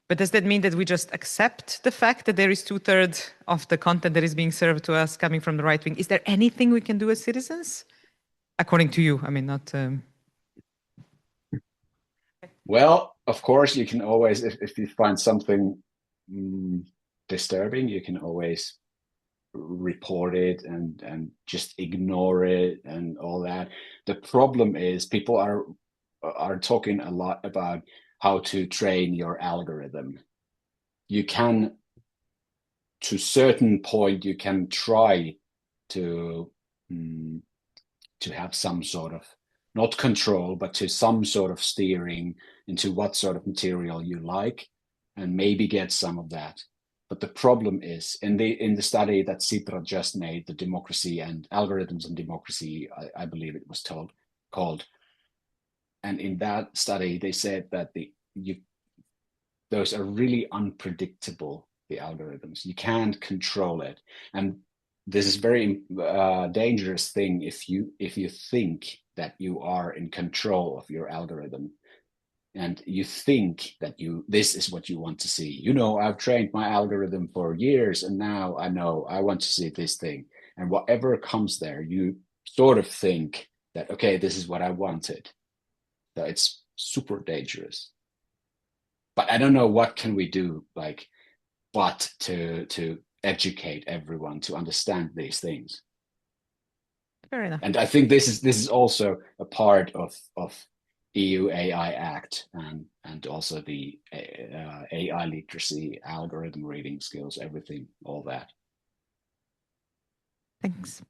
but does that mean that we just accept the fact that there is 2/3 of the content that is being served to us coming from the right wing? Is there anything we can do as citizens? According to you, I mean, not... Well, of course, you can always, if you find something disturbing, you can always report it and just ignore it and all that. The problem is people are talking a lot about how to train your algorithm. You can, to a certain point, you can try to have some sort of, not control, but to some sort of steering into what sort of material you like, and maybe get some of that. But the problem is, in the study that Sitra just made, the democracy and algorithms and democracy, I believe it was called. And in that study, they said that those are really unpredictable, the algorithms. You can't control it. And this is very dangerous thing if you think that you are in control of your algorithm. And you think that this is what you want to see. I've trained my algorithm for years, and now I know I want to see this thing. And whatever comes there, you sort of think that, okay, this is what I wanted. So it's super dangerous. But I don't know what can we do, but to educate everyone to understand these things. Fair enough. And I think this is also a part of EU AI Act and also the AI literacy, algorithm reading skills, everything, all that. Thanks.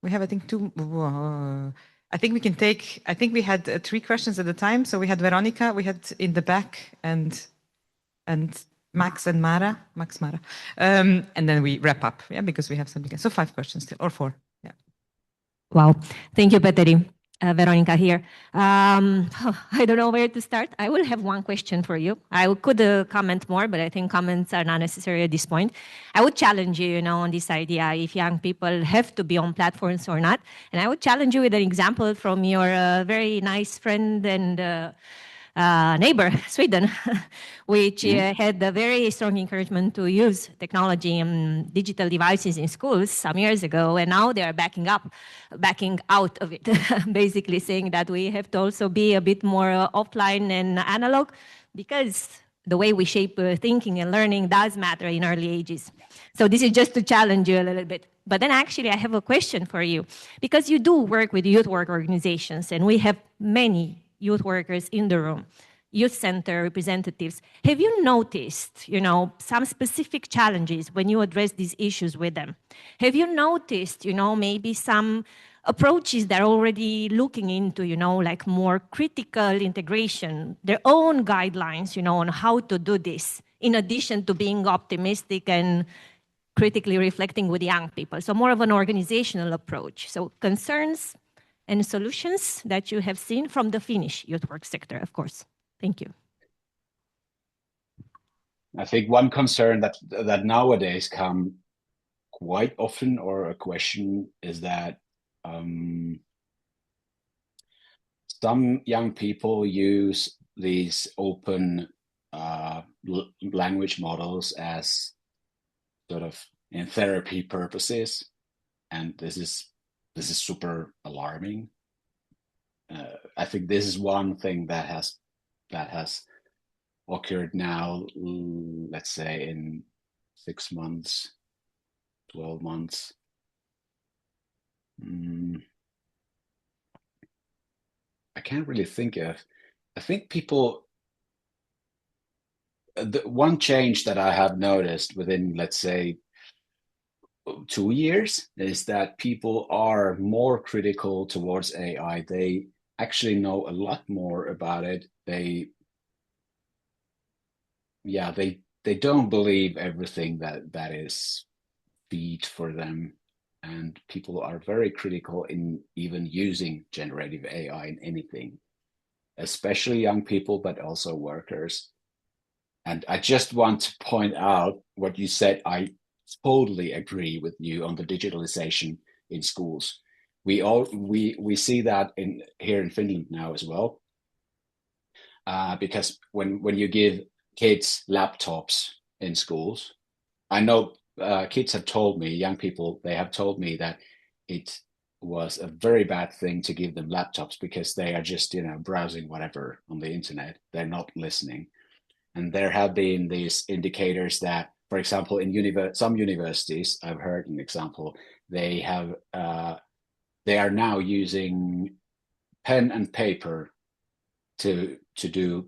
We have, I think, I think we can take, I think we had 3 questions at a time. So we had Veronica, we had in the back, and Max and Mara, Mara. And then we wrap up, because we have something. So 5 questions still, or 4. Yeah. Wow. Thank you, Petteri. Veronica here. I don't know where to start. I will have one question for you. I could comment more, but I think comments are not necessary at this point. I would challenge you, on this idea, if young people have to be on platforms or not. And I would challenge you with an example from your very nice friend and neighbor, Sweden, which had a very strong encouragement to use technology and digital devices in schools some years ago, and now they are backing out of it, basically saying that we have to also be a bit more offline and analog, because the way we shape thinking and learning does matter in early ages. So this is just to challenge you a little bit. But then actually I have a question for you, because you do work with youth work organizations, and we have many youth workers in the room, youth center representatives. Have you noticed, some specific challenges when you address these issues with them? Have you noticed, maybe some approaches that are already looking into, like more critical integration, their own guidelines, on how to do this, in addition to being optimistic and critically reflecting with young people? So more of an organizational approach. So concerns and solutions that you have seen from the Finnish youth work sector, of course. Thank you. I think one concern that nowadays come quite often, or a question, is that some young people use these open language models as sort of in therapy purposes, and this is super alarming. I think this is one thing that has occurred now, let's say in 6 months, 12 months. I can't really think of. I think the one change that I have noticed within, let's say, 2 years, is that people are more critical towards AI. They actually know a lot more about it. They don't believe everything that is feed for them, and people are very critical in even using generative AI in anything, especially young people, but also workers. And I just want to point out what you said. I totally agree with you on the digitalization in schools. We see that here in Finland now as well, because when you give kids laptops in schools, I know kids have told me, young people, they have told me that it was a very bad thing to give them laptops, because they are just browsing whatever on the internet. They're not listening. And there have been these indicators that, for example, in some universities, I've heard an example, they are now using pen and paper to do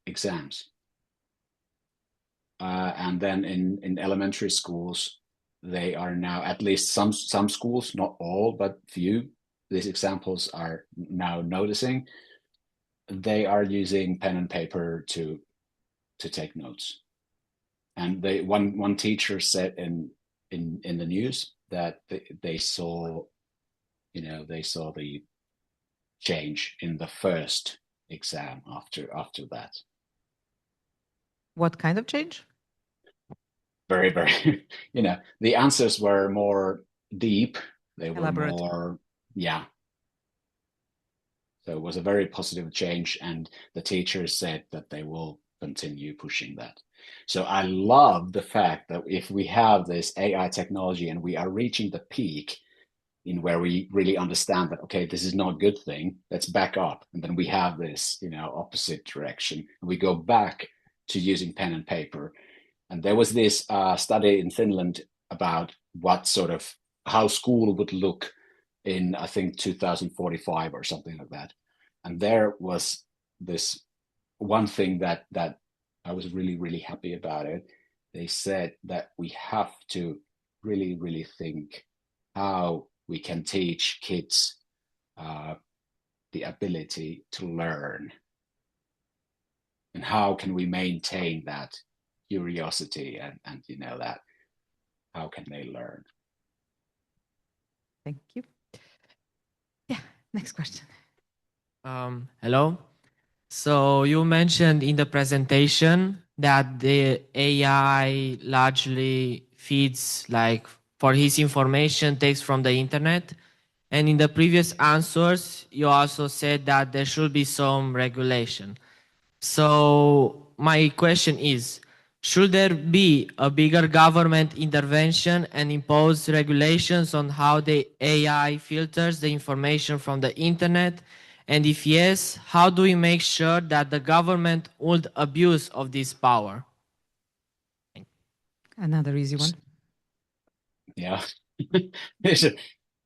exams. And then in elementary schools, they are now, at least some schools, not all, but few, these examples are now noticing, they are using pen and paper to take notes. And one teacher said in the news that they saw the change in the first exam after that. What kind of change? Very, very, the answers were more deep. They were Elaborate. more, yeah. So it was a very positive change, and the teachers said that they will continue pushing that. So I love the fact that if we have this AI technology and we are reaching the peak in where we really understand that, okay, this is not a good thing, let's back up. And then we have this, opposite direction, and we go back to using pen and paper. And there was this study in Finland about how school would look in, I think, 2045 or something like that. And there was this one thing that I was really, really happy about it. They said that we have to really, really think how we can teach kids the ability to learn, and how can we maintain that curiosity and that how can they learn. Thank you. Yeah, next question. Hello. So you mentioned in the presentation that the AI largely feeds, like, for his information, takes from the internet. And in the previous answers, you also said that there should be some regulation. So my question is, should there be a bigger government intervention and impose regulations on how the AI filters the information from the internet? And if yes, how do we make sure that the government won't abuse of this power? Another easy one. Yeah.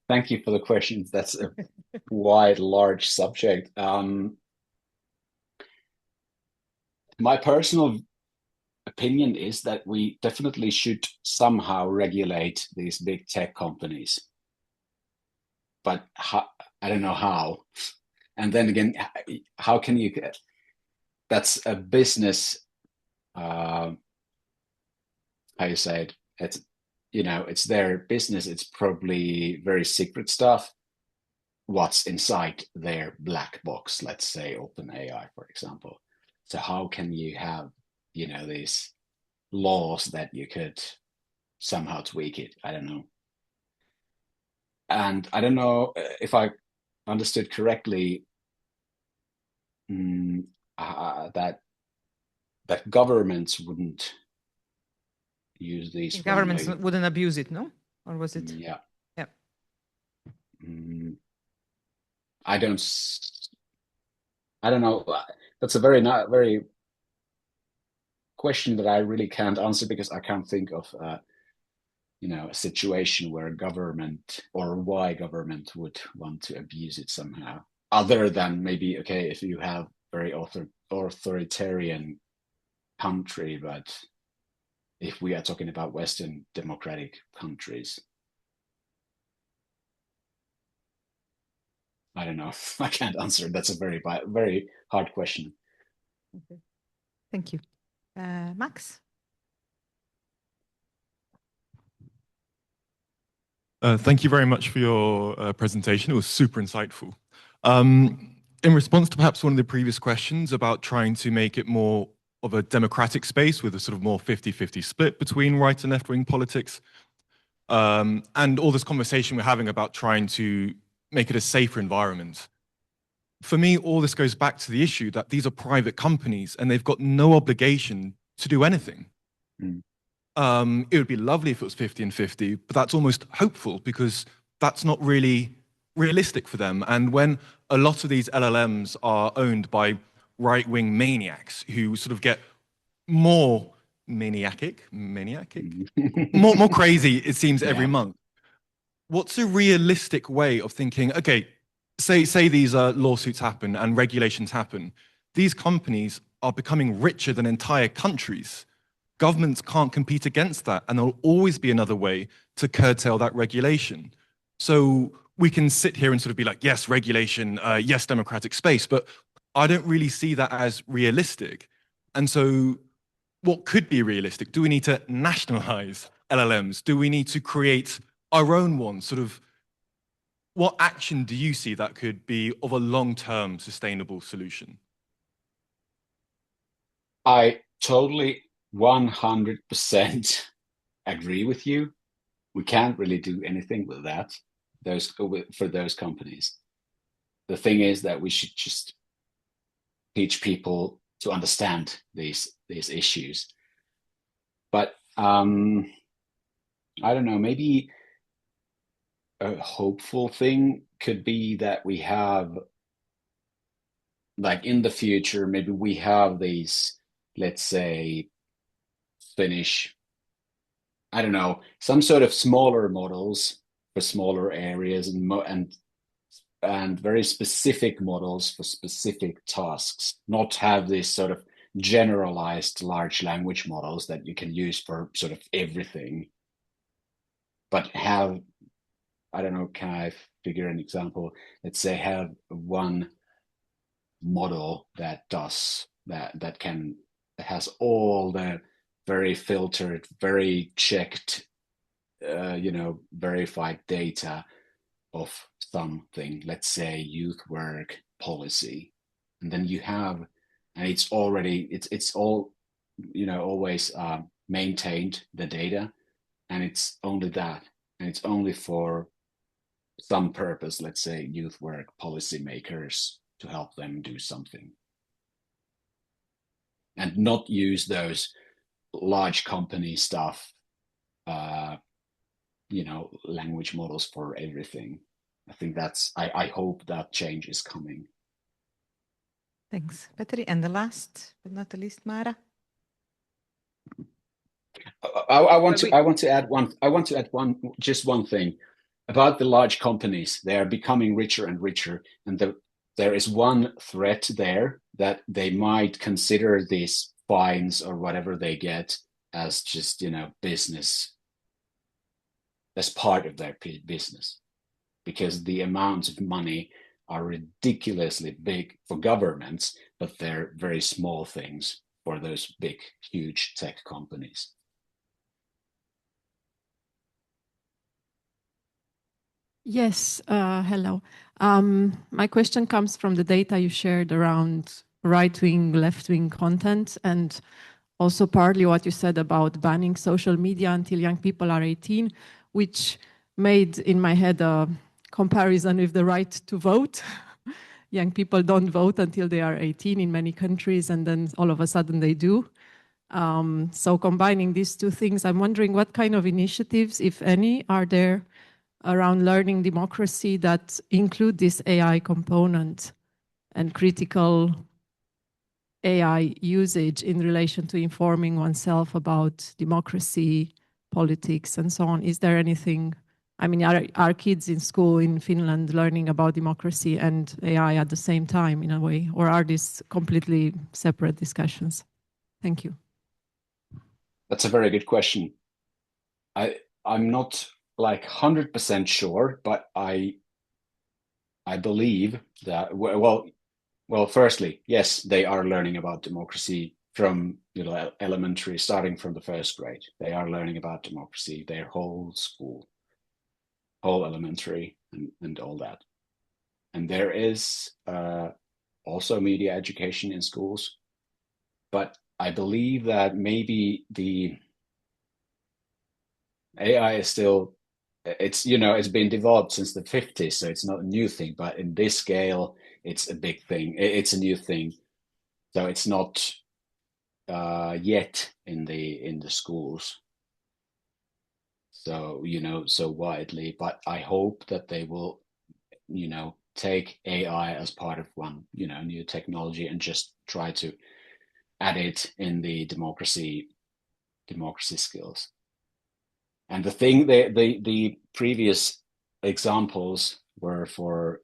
Thank you for the questions. That's a wide, large subject. My personal opinion is that we definitely should somehow regulate these big tech companies. But I don't know how. And then again, how can you? That's a business. How you say it? It's it's their business. It's probably very secret stuff. What's inside their black box? Let's say OpenAI, for example. So how can you have these laws that you could somehow tweak it? I don't know. And I don't know if I understood correctly that governments wouldn't use these Governments wouldn't abuse it, no? Or was it? Yeah. Yeah. I don't know. That's a very question that I really can't answer because I can't think of a situation where government or why government would want to abuse it somehow, other than maybe, okay, if you have very authoritarian country, but if we are talking about Western democratic countries, I don't know. I can't answer. That's a very hard question. Okay. Thank you. Max? Thank you very much for your presentation. It was super insightful. In response to perhaps one of the previous questions about trying to make it more of a democratic space with a sort of more 50-50 split between right and left-wing politics, and all this conversation we're having about trying to make it a safer environment. For me, all this goes back to the issue that these are private companies and they've got no obligation to do anything. It would be lovely if it was 50 and 50, but that's almost hopeful because that's not really realistic for them. And when a lot of these LLMs are owned by right-wing maniacs who sort of get more maniacic, more crazy, it seems, every month. What's a realistic way of thinking, okay, say these lawsuits happen and regulations happen. These companies are becoming richer than entire countries. Governments can't compete against that, and there'll always be another way to curtail that regulation. So we can sit here and sort of be like, yes, regulation, yes, democratic space, but I don't really see that as realistic. And so what could be realistic? Do we need to nationalize LLMs? Do we need to create our own ones? Sort of, what action do you see that could be of a long-term sustainable solution? I totally 100% agree with you. We can't really do anything with that, for those companies. The thing is that we should just teach people to understand these issues. But I don't know, maybe a hopeful thing could be that we have, like in the future, maybe we have these, let's say, Finnish, I don't know, some sort of smaller models for smaller areas and very specific models for specific tasks, not have this sort of generalized large language models that you can use for sort of everything, but have, I don't know, can I figure an example? Let's say have one model that does that has all the very filtered, very checked, verified data of something, let's say youth work policy, and then you have, and it's already it's all always maintained, the data, and it's only that, and it's only for some purpose, let's say, youth work policymakers, to help them do something. and not use those large company stuff, language models for everything. I think I hope that change is coming. Thanks, Petteri. And the last but not the least, Mara. I want to add just one thing about the large companies. They are becoming richer and richer, and there is one threat there that they might consider these fines or whatever they get as just business, as part of their business, because the amounts of money are ridiculously big for governments, but they're very small things for those big, huge tech companies. Yes, hello. My question comes from the data you shared around right-wing, left-wing content, and also partly what you said about banning social media until young people are 18, which made in my head a comparison with the right to vote. Young people don't vote until they are 18 in many countries, and then all of a sudden they do. So combining these two things, I'm wondering what kind of initiatives, if any, are there around learning democracy that include this AI component and critical AI usage in relation to informing oneself about democracy, politics, and so on. Is there anything, I mean, are kids in school in Finland learning about democracy and AI at the same time in a way, or are these completely separate discussions? Thank you. That's a very good question. I'm not like 100% sure, but I believe that, well, firstly, yes, they are learning about democracy from elementary, starting from the first grade. They are learning about democracy, their whole school, whole elementary, and all that. And there is also media education in schools, but I believe that maybe the AI is still, it's been developed since the 50s, so it's not a new thing, but in this scale, it's a big thing. It's a new thing. So it's not yet in the schools. So, so widely, but I hope that they will, take AI as part of one, new technology and just try to add it in the democracy skills. And the thing, the previous examples were for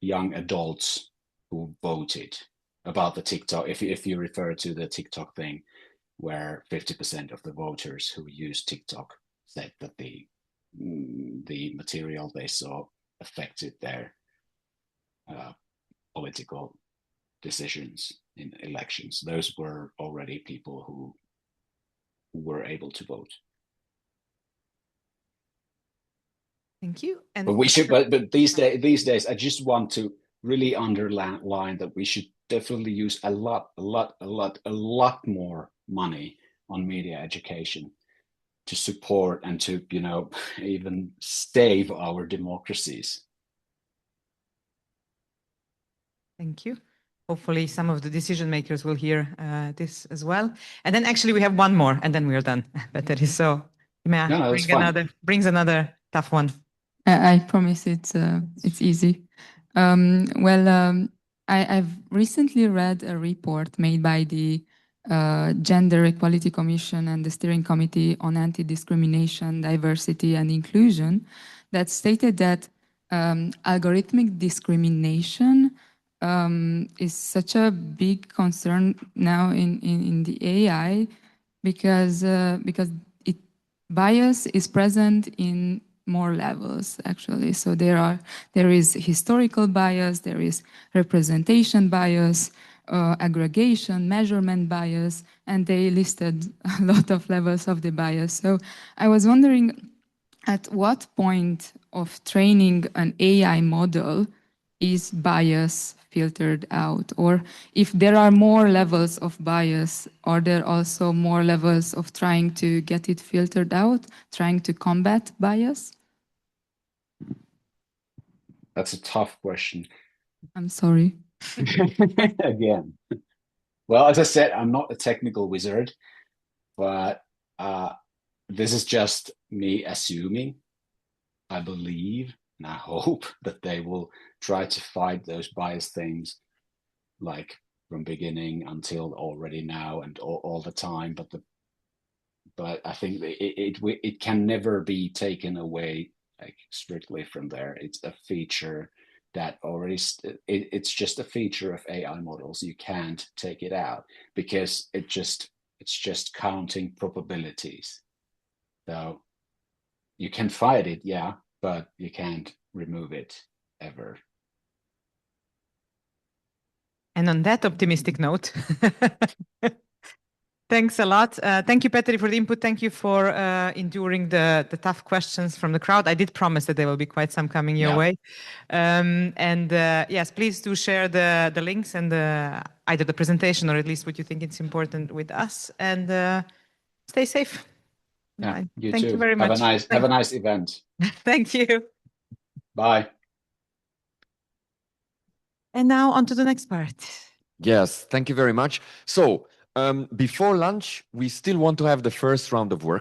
young adults who voted about the TikTok. If you refer to the TikTok thing, where 50% of the voters who used TikTok said that the material they saw affected their political decisions in elections. Those were already people who were able to vote. Thank you. And but these days, I just want to really underline that we should definitely use a lot more money on media education to support and to even save our democracies. Thank you. Hopefully some of the decision makers will hear this as well. And then actually we have one more and then we're done. Petteri, so brings another tough one. I promise it's easy. I've recently read a report made by the Gender Equality Commission and the Steering Committee on Anti-Discrimination, Diversity and Inclusion that stated that algorithmic discrimination is such a big concern now in the AI because bias is present in more levels actually. So there is historical bias, there is representation bias, aggregation, measurement bias, and they listed a lot of levels of the bias. So I was wondering at what point of training an AI model is bias filtered out? Or if there are more levels of bias, are there also more levels of trying to get it filtered out, trying to combat bias? That's a tough question. I'm sorry. Again. Well, as I said, I'm not a technical wizard, but this is just me assuming. I believe and I hope that they will try to fight those bias things, like from beginning until already now and all the time. But I think it can never be taken away like strictly from there. It's a feature that already it's just a feature of AI models. You can't take it out because it's just counting probabilities. So you can fight it, yeah, but you can't remove it ever. And on that optimistic note, thanks a lot. Thank you, Petteri, for the input. Thank you for enduring the tough questions from the crowd. I did promise that there will be quite some coming your way. And yes, please do share the links and either the presentation or at least what you think is important with us. And stay safe. Yeah, you Thank too. you very much. Have a nice event. Thank you. Bye. And now on to the next part. Yes, thank you very much. So before lunch, we still want to have the first round of work.